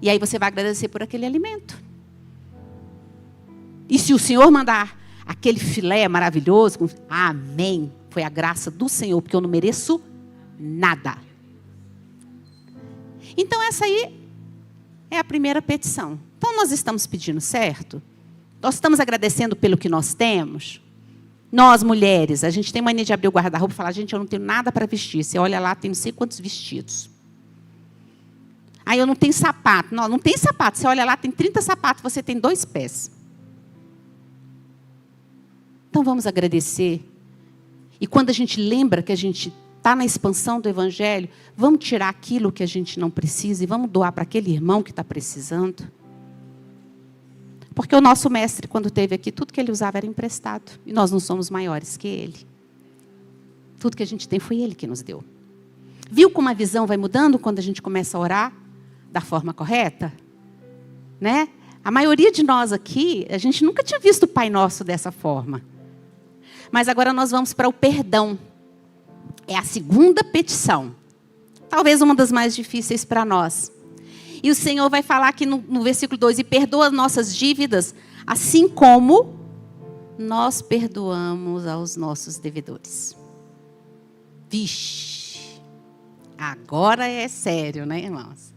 E aí você vai agradecer por aquele alimento. E se o Senhor mandar aquele filé maravilhoso. Amém. Foi a graça do Senhor, porque eu não mereço nada. Então essa aí é a primeira petição. Então nós estamos pedindo certo? Nós estamos agradecendo pelo que nós temos? Nós, mulheres, a gente tem mania de abrir o guarda-roupa e falar, gente, eu não tenho nada para vestir. Você olha lá, tem não sei quantos vestidos. Aí eu não tenho sapato. Não, não tem sapato. Você olha lá, tem 30 sapatos, você tem 2 pés. Então vamos agradecer. E quando a gente lembra que a gente está na expansão do Evangelho, vamos tirar aquilo que a gente não precisa e vamos doar para aquele irmão que está precisando. Porque o nosso mestre, quando esteve aqui, tudo que ele usava era emprestado. E nós não somos maiores que ele. Tudo que a gente tem foi ele que nos deu. Viu como a visão vai mudando quando a gente começa a orar da forma correta? Né? A maioria de nós aqui, a gente nunca tinha visto o Pai Nosso dessa forma. Mas agora nós vamos para o perdão. É a segunda petição. Talvez uma das mais difíceis para nós. E o Senhor vai falar aqui no versículo 2, e perdoa nossas dívidas, assim como nós perdoamos aos nossos devedores. Vixe, agora é sério, né, irmãos?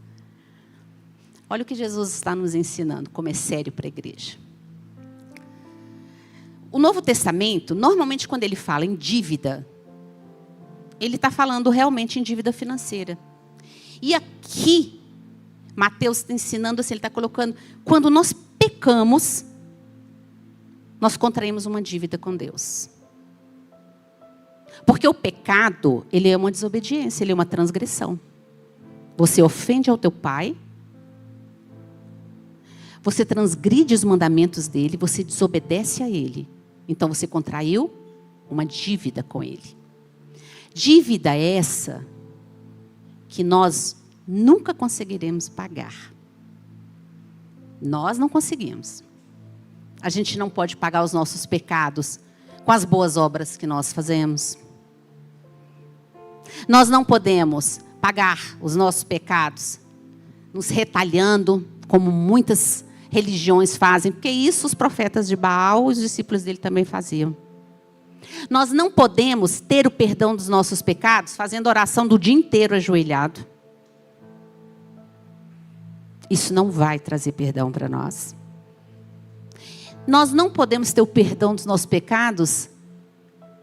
Olha o que Jesus está nos ensinando, como é sério para a igreja. O Novo Testamento, normalmente quando ele fala em dívida, ele está falando realmente em dívida financeira. E aqui, Mateus está ensinando assim, ele está colocando, quando nós pecamos, nós contraímos uma dívida com Deus. Porque o pecado, ele é uma desobediência, ele é uma transgressão. Você ofende ao teu pai, você transgride os mandamentos dele, você desobedece a ele. Então você contraiu uma dívida com ele. Dívida essa que nós nunca conseguiremos pagar. Nós não conseguimos. A gente não pode pagar os nossos pecados com as boas obras que nós fazemos. Nós não podemos pagar os nossos pecados nos retalhando, como muitas religiões fazem, porque isso os profetas de Baal, os discípulos dele também faziam. Nós não podemos ter o perdão dos nossos pecados fazendo oração do dia inteiro ajoelhado. Isso não vai trazer perdão para nós. Nós não podemos ter o perdão dos nossos pecados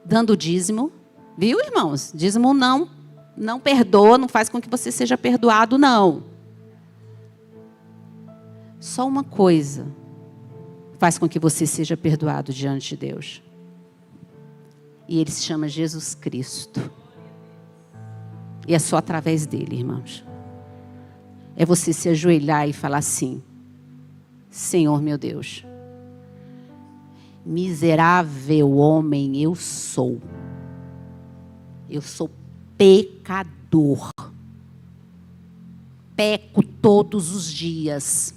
dando dízimo. Viu, irmãos? Dízimo não perdoa, não faz com que você seja perdoado, não. Só uma coisa faz com que você seja perdoado diante de Deus. E Ele se chama Jesus Cristo. E é só através dele, irmãos. É você se ajoelhar e falar assim: Senhor meu Deus, miserável homem eu sou. Eu sou pecador. Peco todos os dias.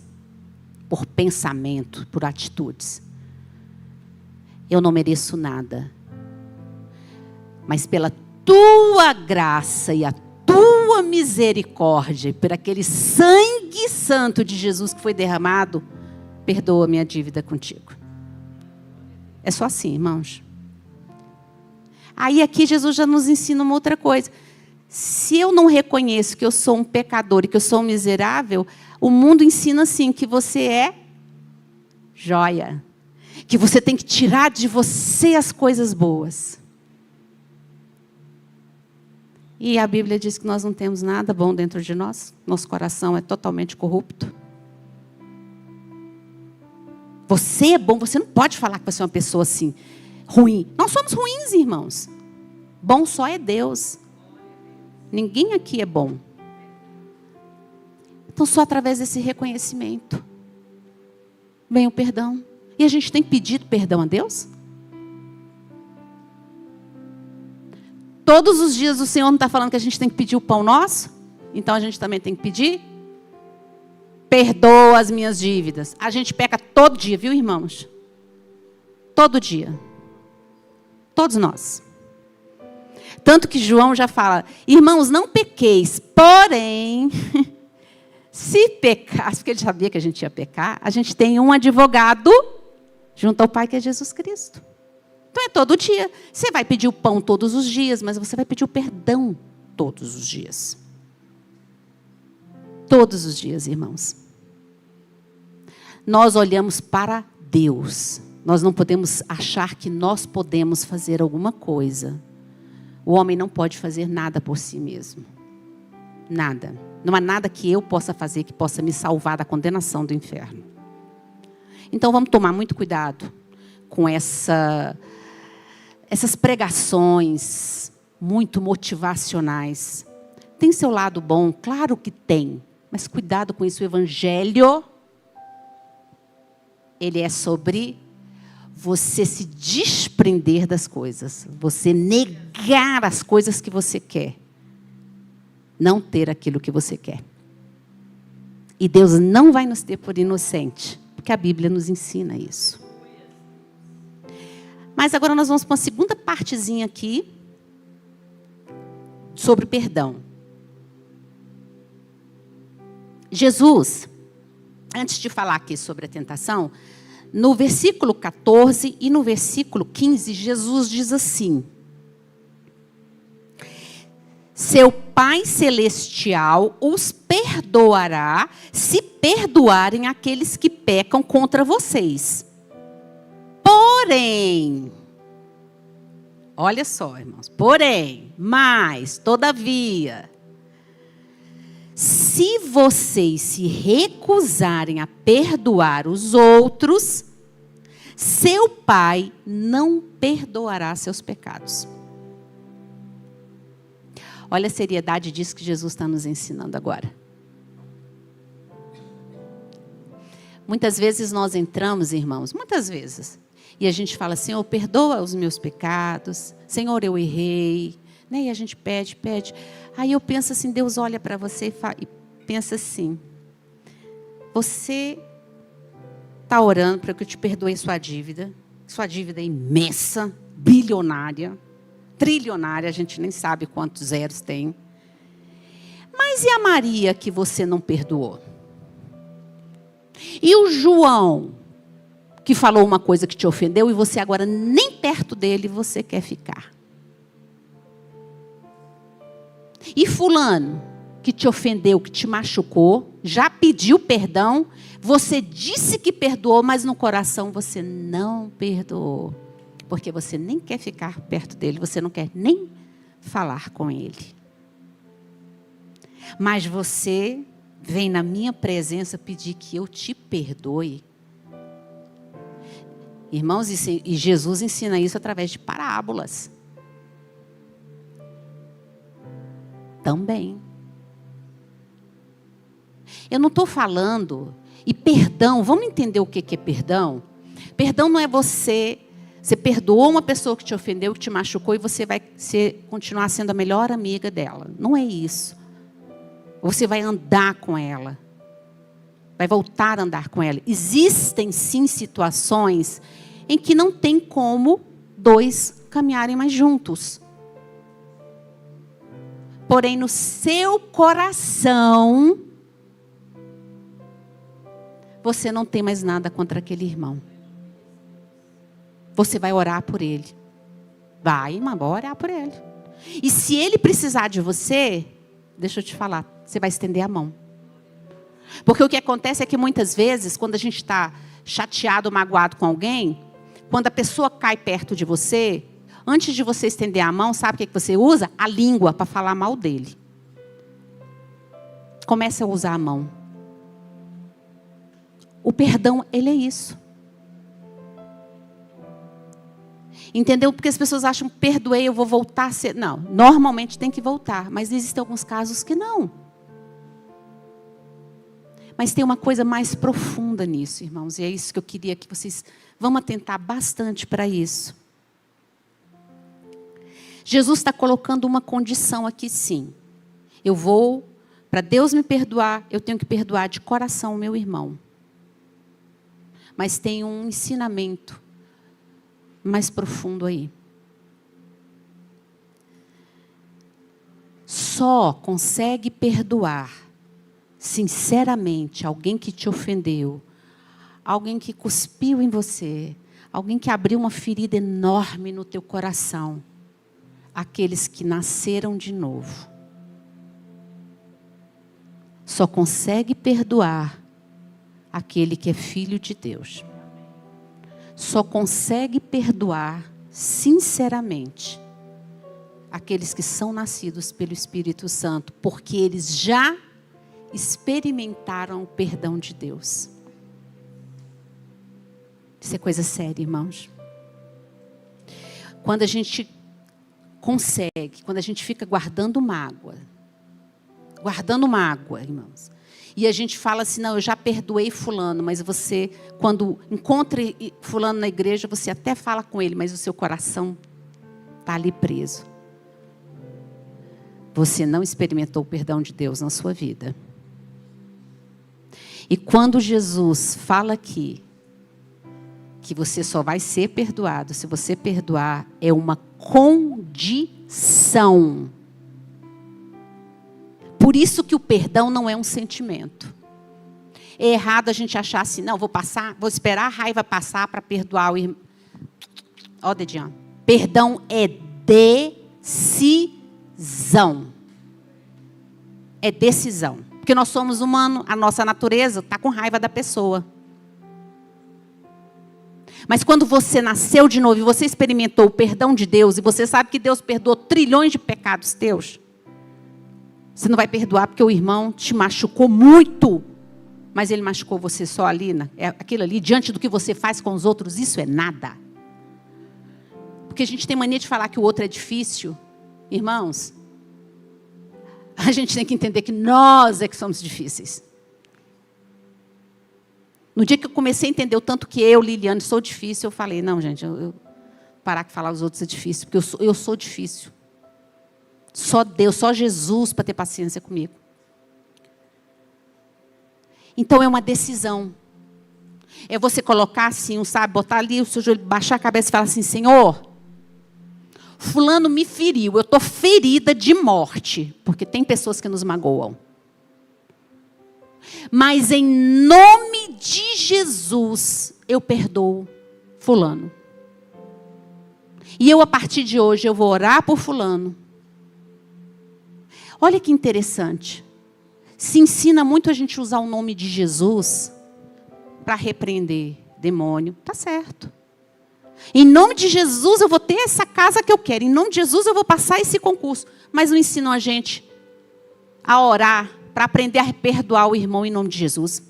Por pensamento, por atitudes. Eu não mereço nada. Mas pela tua graça e a tua misericórdia, por aquele sangue santo de Jesus que foi derramado, perdoa minha dívida contigo. É só assim, irmãos. Aí aqui Jesus já nos ensina uma outra coisa. Se eu não reconheço que eu sou um pecador e que eu sou um miserável, o mundo ensina assim, que você é joia. Que você tem que tirar de você as coisas boas. E a Bíblia diz que nós não temos nada bom dentro de nós. Nosso coração é totalmente corrupto. Você é bom, você não pode falar que você é uma pessoa assim, ruim. Nós somos ruins, irmãos. Bom só é Deus. Ninguém aqui é bom. Então só através desse reconhecimento vem o perdão. E a gente tem pedido perdão a Deus? Todos os dias o Senhor não está falando que a gente tem que pedir o pão nosso? Então a gente também tem que pedir? Perdoa as minhas dívidas. A gente peca todo dia, viu, irmãos? Todo dia. Todos nós. Tanto que João já fala: irmãos, não pequeis, porém, se pecar, porque ele sabia que a gente ia pecar, a gente tem um advogado junto ao Pai, que é Jesus Cristo. Então é todo dia. Você vai pedir o pão todos os dias, mas você vai pedir o perdão todos os dias. Todos os dias, irmãos. Nós olhamos para Deus. Nós não podemos achar que nós podemos fazer alguma coisa. O homem não pode fazer nada por si mesmo. Nada. Não há nada que eu possa fazer que possa me salvar da condenação do inferno. Então vamos tomar muito cuidado com essas pregações muito motivacionais. Tem seu lado bom? Claro que tem. Mas cuidado com isso. O Evangelho, ele é sobre você se desprender das coisas. Você negar as coisas que você quer. Não ter aquilo que você quer. E Deus não vai nos ter por inocente. Porque a Bíblia nos ensina isso. Mas agora nós vamos para uma segunda partezinha aqui. Sobre perdão. Jesus, antes de falar aqui sobre a tentação, no versículo 14 e no versículo 15, Jesus diz assim: seu Pai Celestial os perdoará se perdoarem aqueles que pecam contra vocês. Porém, olha só, irmãos, porém, mas, todavia, se vocês se recusarem a perdoar os outros, seu Pai não perdoará seus pecados. Olha a seriedade disso que Jesus está nos ensinando agora. Muitas vezes nós entramos, irmãos, muitas vezes, e a gente fala, Senhor, perdoa os meus pecados, Senhor, eu errei, né? E a gente pede. Aí eu penso assim, Deus olha para você e pensa assim, você está orando para que eu te perdoe sua dívida é imensa, bilionária, trilionária, a gente nem sabe quantos zeros tem. Mas e a Maria que você não perdoou? E o João, que falou uma coisa que te ofendeu e você agora nem perto dele você quer ficar? E fulano, que te ofendeu, que te machucou, já pediu perdão, você disse que perdoou, mas no coração você não perdoou. Porque você nem quer ficar perto dele, você não quer nem falar com ele. Mas você vem na minha presença pedir que eu te perdoe. Irmãos, e Jesus ensina isso através de parábolas. Também. Eu não estou falando, e perdão, vamos entender o que é perdão? Perdão não é você perdoou uma pessoa que te ofendeu, que te machucou, e você vai continuar sendo a melhor amiga dela. Não é isso. Você vai andar com ela. Vai voltar a andar com ela. Existem sim situações em que não tem como dois caminharem mais juntos. Porém, no seu coração, você não tem mais nada contra aquele irmão. Você vai orar por ele. Vai orar por ele. E se ele precisar de você, deixa eu te falar, você vai estender a mão. Porque o que acontece é que muitas vezes, quando a gente está chateado, magoado com alguém, quando a pessoa cai perto de você, antes de você estender a mão, sabe o que você usa? A língua para falar mal dele. Comece a usar a mão. O perdão, ele é isso. Entendeu? Porque as pessoas acham, perdoei, eu vou voltar a ser... Não, normalmente tem que voltar, mas existem alguns casos que não. Mas tem uma coisa mais profunda nisso, irmãos, e é isso que eu queria que vocês... Vamos atentar bastante para isso. Jesus está colocando uma condição aqui, sim. Para Deus me perdoar, eu tenho que perdoar de coração o meu irmão. Mas tem um ensinamento mais profundo aí. Só consegue perdoar sinceramente alguém que te ofendeu, alguém que cuspiu em você, Alguém que abriu uma ferida enorme no teu coração. Aqueles que nasceram de novo. Só consegue perdoar aquele que é filho de Deus. Só consegue perdoar sinceramente aqueles que são nascidos pelo Espírito Santo, porque eles já experimentaram o perdão de Deus. Isso é coisa séria, irmãos. Quando a gente consegue, quando a gente fica guardando mágoa, irmãos, e a gente fala assim, não, eu já perdoei fulano, mas você, quando encontra fulano na igreja, você até fala com ele, mas o seu coração está ali preso. Você não experimentou o perdão de Deus na sua vida. E quando Jesus fala aqui, que você só vai ser perdoado se você perdoar, é uma condição. Por isso que o perdão não é um sentimento. É errado a gente achar assim, não, vou esperar a raiva passar para perdoar o irmão. Ó, dedinho. Perdão é decisão. É decisão. Porque nós somos humanos, a nossa natureza está com raiva da pessoa. Mas quando você nasceu de novo e você experimentou o perdão de Deus, e você sabe que Deus perdoou trilhões de pecados teus, você não vai perdoar porque o irmão te machucou muito, mas ele machucou você só ali, aquilo ali, diante do que você faz com os outros, isso é nada. Porque a gente tem mania de falar que o outro é difícil. Irmãos, a gente tem que entender que nós é que somos difíceis. No dia que eu comecei a entender o tanto que eu, Liliane, sou difícil, eu falei, não, gente, eu parar de falar os outros é difícil, porque eu sou difícil. Só Deus, só Jesus para ter paciência comigo. Então é uma decisão. É você colocar assim, sabe, botar ali o seu joelho, baixar a cabeça e falar assim, Senhor, fulano me feriu, eu estou ferida de morte, porque tem pessoas que nos magoam. Mas em nome de Jesus, eu perdoo fulano. E eu, a partir de hoje, eu vou orar por fulano. Olha que interessante. Se ensina muito a gente usar o nome de Jesus para repreender demônio. Tá certo. Em nome de Jesus, eu vou ter essa casa que eu quero. Em nome de Jesus, eu vou passar esse concurso. Mas não ensinam a gente a orar para aprender a perdoar o irmão em nome de Jesus.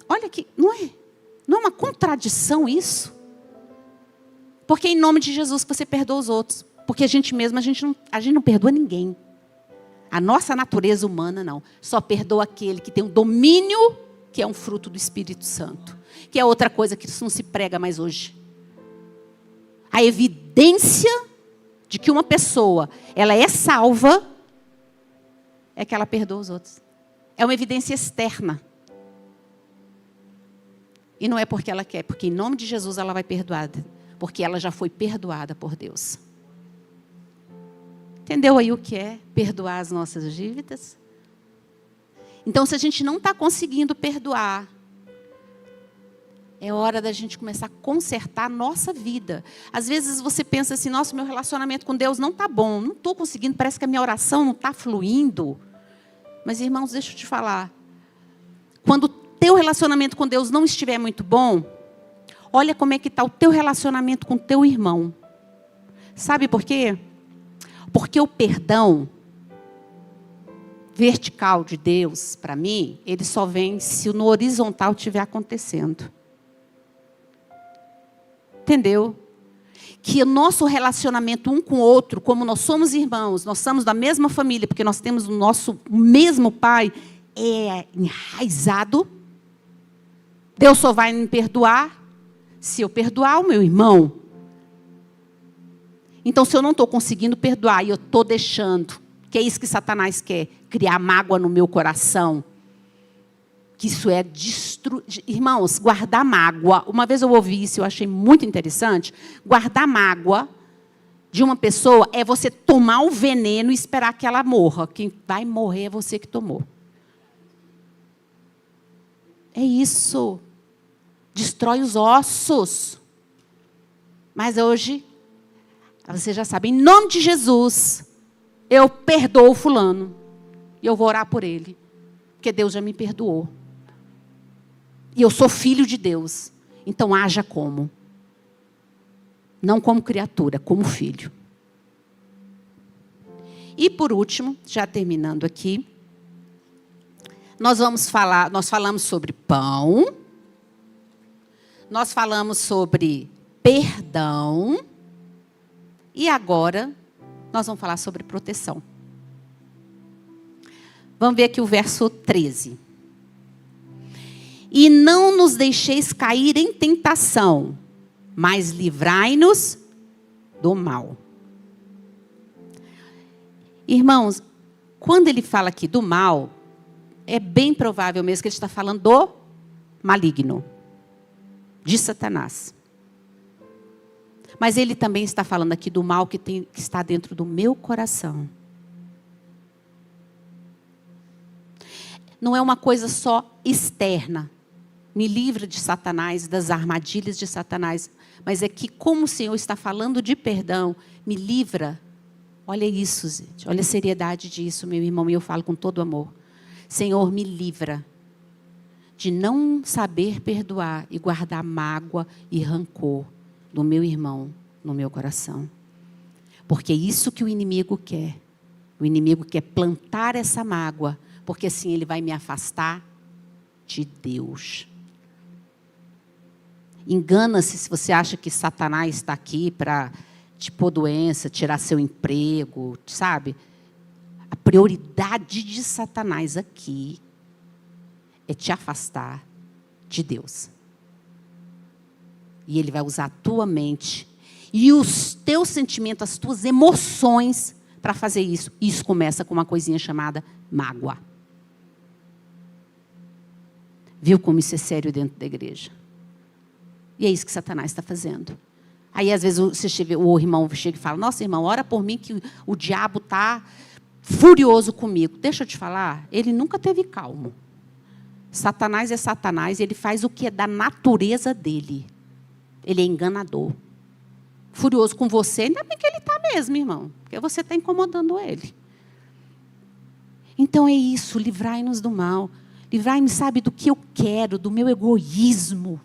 Olha que, não é uma contradição isso? Porque é em nome de Jesus que você perdoa os outros. Porque a gente mesmo, a gente não perdoa ninguém. A nossa natureza humana não. Só perdoa aquele que tem um domínio, que é um fruto do Espírito Santo. Que é outra coisa que isso não se prega mais hoje. A evidência de que uma pessoa, ela é salva, é que ela perdoa os outros. É uma evidência externa. E não é porque ela quer, porque em nome de Jesus ela vai perdoar. Porque ela já foi perdoada por Deus. Entendeu aí o que é perdoar as nossas dívidas? Então, se a gente não está conseguindo perdoar, é hora da gente começar a consertar a nossa vida. Às vezes você pensa assim, nossa, meu relacionamento com Deus não está bom, não estou conseguindo, parece que a minha oração não está fluindo. Mas, irmãos, deixa eu te falar. Quando o teu relacionamento com Deus não estiver muito bom, olha como é que está o teu relacionamento com o teu irmão. Sabe por quê? Porque o perdão vertical de Deus, para mim, ele só vem se no horizontal estiver acontecendo. Entendeu? Que o nosso relacionamento um com o outro, como nós somos irmãos, nós somos da mesma família, porque nós temos o nosso mesmo pai, é enraizado. Deus só vai me perdoar se eu perdoar o meu irmão. Então, se eu não estou conseguindo perdoar e eu estou deixando, que é isso que Satanás quer, criar mágoa no meu coração, que isso é destruir. Irmãos, guardar mágoa. Uma vez eu ouvi isso, eu achei muito interessante. Guardar mágoa de uma pessoa é você tomar o veneno e esperar que ela morra. Quem vai morrer é você que tomou. É isso. destrói os ossos. Mas hoje, você já sabe, em nome de Jesus, eu perdoo o fulano. E eu vou orar por ele. Porque Deus já me perdoou. E eu sou filho de Deus. Então haja como. Não como criatura, como filho. E por último, já terminando aqui, nós falamos sobre pão. Nós falamos sobre perdão. E agora, nós vamos falar sobre proteção. Vamos ver aqui o verso 13. E não nos deixeis cair em tentação, mas livrai-nos do mal. Irmãos, quando ele fala aqui do mal, é bem provável mesmo que ele está falando do maligno, de Satanás. Mas ele também está falando aqui do mal que está dentro do meu coração. Não é uma coisa só externa. Me livra de Satanás, das armadilhas de Satanás. Mas é que como o Senhor está falando de perdão, me livra. Olha isso, gente. Olha a seriedade disso, meu irmão. E eu falo com todo amor. Senhor, me livra de não saber perdoar e guardar mágoa e rancor do meu irmão no meu coração. Porque é isso que o inimigo quer. O inimigo quer plantar essa mágoa, porque assim ele vai me afastar de Deus. Engana-se se você acha que Satanás está aqui para te pôr doença, tirar seu emprego, sabe? A prioridade de Satanás aqui é te afastar de Deus. E ele vai usar a tua mente e os teus sentimentos, as tuas emoções para fazer isso. Isso começa com uma coisinha chamada mágoa. Viu como isso é sério dentro da igreja? E é isso que Satanás está fazendo. Aí, às vezes, o irmão chega e fala, nossa, irmão, ora por mim que o diabo está furioso comigo. Deixa eu te falar, ele nunca teve calmo. Satanás é Satanás, ele faz o que é da natureza dele. Ele é enganador. Furioso com você, ainda bem que ele está mesmo, irmão. Porque você está incomodando ele. Então é isso, livrai-nos do mal. Livrai-me, sabe, do que eu quero, do meu egoísmo.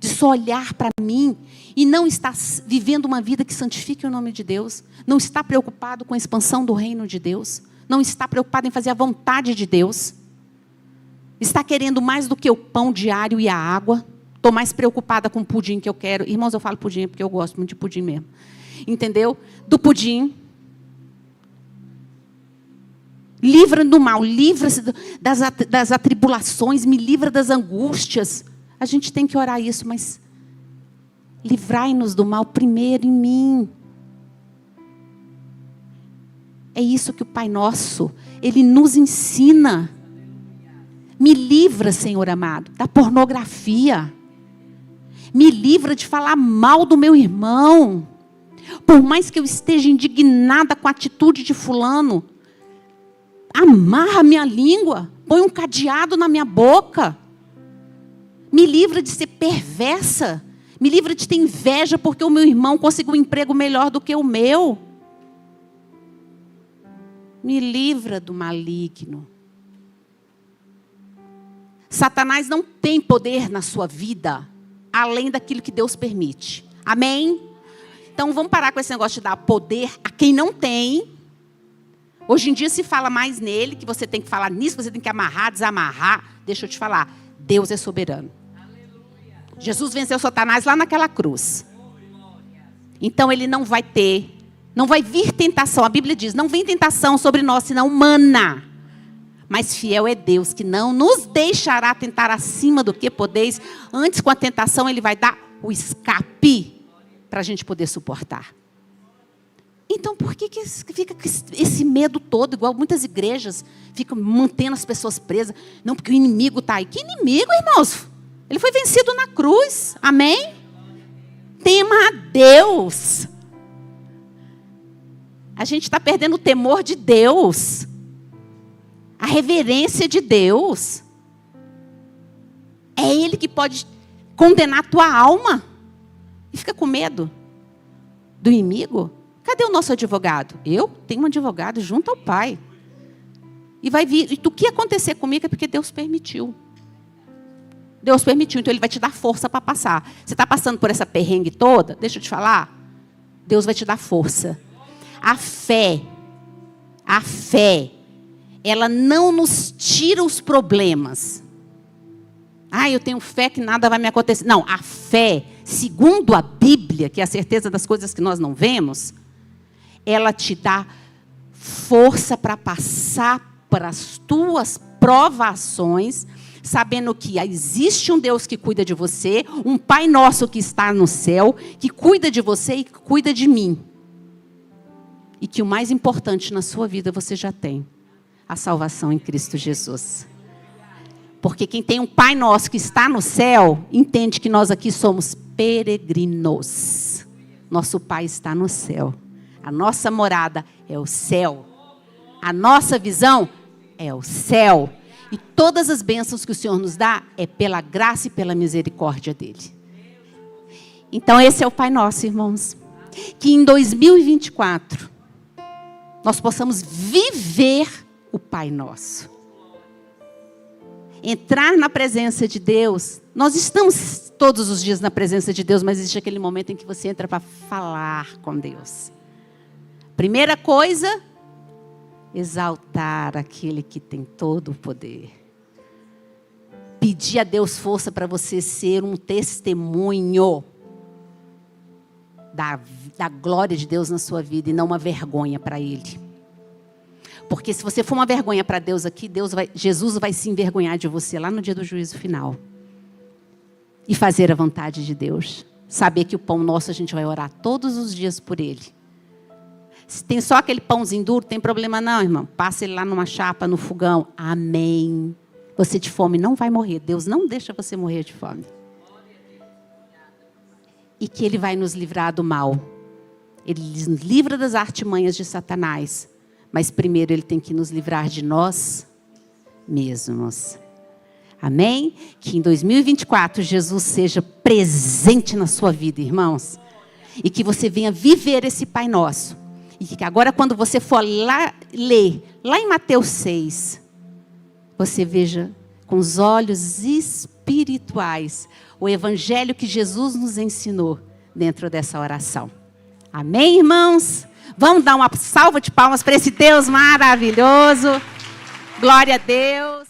De só olhar para mim e não estar vivendo uma vida que santifique o nome de Deus. Não estar preocupado com a expansão do reino de Deus. Não estar preocupado em fazer a vontade de Deus. Está querendo mais do que o pão diário e a água. Estou mais preocupada com o pudim que eu quero. Irmãos, eu falo pudim porque eu gosto muito de pudim mesmo. Entendeu? Do pudim. Livra-me do mal, livra-se das atribulações, me livra das angústias. A gente tem que orar isso, mas livrai-nos do mal primeiro em mim. É isso que o Pai Nosso, Ele nos ensina. Me livra, Senhor amado, da pornografia. Me livra de falar mal do meu irmão. Por mais que eu esteja indignada com a atitude de fulano, amarra minha língua, põe um cadeado na minha boca. Me livra de ser perversa. Me livra de ter inveja porque o meu irmão conseguiu um emprego melhor do que o meu. Me livra do maligno. Satanás não tem poder na sua vida, além daquilo que Deus permite. Amém? Então vamos parar com esse negócio de dar poder a quem não tem. Hoje em dia se fala mais nele, que você tem que falar nisso, você tem que amarrar, desamarrar. Deixa eu te falar, Deus é soberano. Jesus venceu Satanás lá naquela cruz. Então ele não vai vir tentação. A Bíblia diz, não vem tentação sobre nós, senão humana. Mas fiel é Deus, que não nos deixará tentar acima do que podeis. Antes, com a tentação, Ele vai dar o escape para a gente poder suportar. Então, por que fica esse medo todo? Igual muitas igrejas ficam mantendo as pessoas presas. Não, porque o inimigo está aí. Que inimigo, irmãos? Ele foi vencido na cruz. Amém? Tema a Deus. A gente está perdendo o temor de Deus. A reverência de Deus. É Ele que pode condenar a tua alma. E fica com medo do inimigo. Cadê o nosso advogado? Eu tenho um advogado junto ao Pai. E vai vir. E o que acontecer comigo é porque Deus permitiu. Deus permitiu, então Ele vai te dar força para passar. Você está passando por essa perrengue toda? Deixa eu te falar. Deus vai te dar força. A fé, ela não nos tira os problemas. Eu tenho fé que nada vai me acontecer. Não, a fé, segundo a Bíblia, que é a certeza das coisas que nós não vemos, ela te dá força para passar para as tuas provações, sabendo que existe um Deus que cuida de você, um Pai nosso que está no céu, que cuida de você e que cuida de mim. E que o mais importante na sua vida você já tem, a salvação em Cristo Jesus. Porque quem tem um Pai nosso que está no céu, entende que nós aqui somos peregrinos. Nosso Pai está no céu. A nossa morada é o céu. A nossa visão é o céu. E todas as bênçãos que o Senhor nos dá é pela graça e pela misericórdia dEle. Então esse é o Pai Nosso, irmãos. Que em 2024 nós possamos viver o Pai Nosso. Entrar na presença de Deus. Nós estamos todos os dias na presença de Deus, mas existe aquele momento em que você entra para falar com Deus. Primeira coisa, exaltar aquele que tem todo o poder. Pedir a Deus força para você ser um testemunho da glória de Deus na sua vida e não uma vergonha para Ele. Porque se você for uma vergonha para Deus aqui, Jesus vai se envergonhar de você lá no dia do juízo final. E fazer a vontade de Deus. Saber que o pão nosso a gente vai orar todos os dias por ele. Se tem só aquele pãozinho duro, tem problema não, irmão. Passa ele lá numa chapa, no fogão. Amém. Você de fome não vai morrer. Deus não deixa você morrer de fome. E que Ele vai nos livrar do mal. Ele nos livra das artimanhas de Satanás. Mas primeiro Ele tem que nos livrar de nós mesmos. Amém? Que em 2024 Jesus seja presente na sua vida, irmãos. E que você venha viver esse Pai Nosso. E que agora quando você for lá ler, lá em Mateus 6, você veja com os olhos espirituais o evangelho que Jesus nos ensinou dentro dessa oração. Amém, irmãos? Vamos dar uma salva de palmas para esse Deus maravilhoso. Glória a Deus.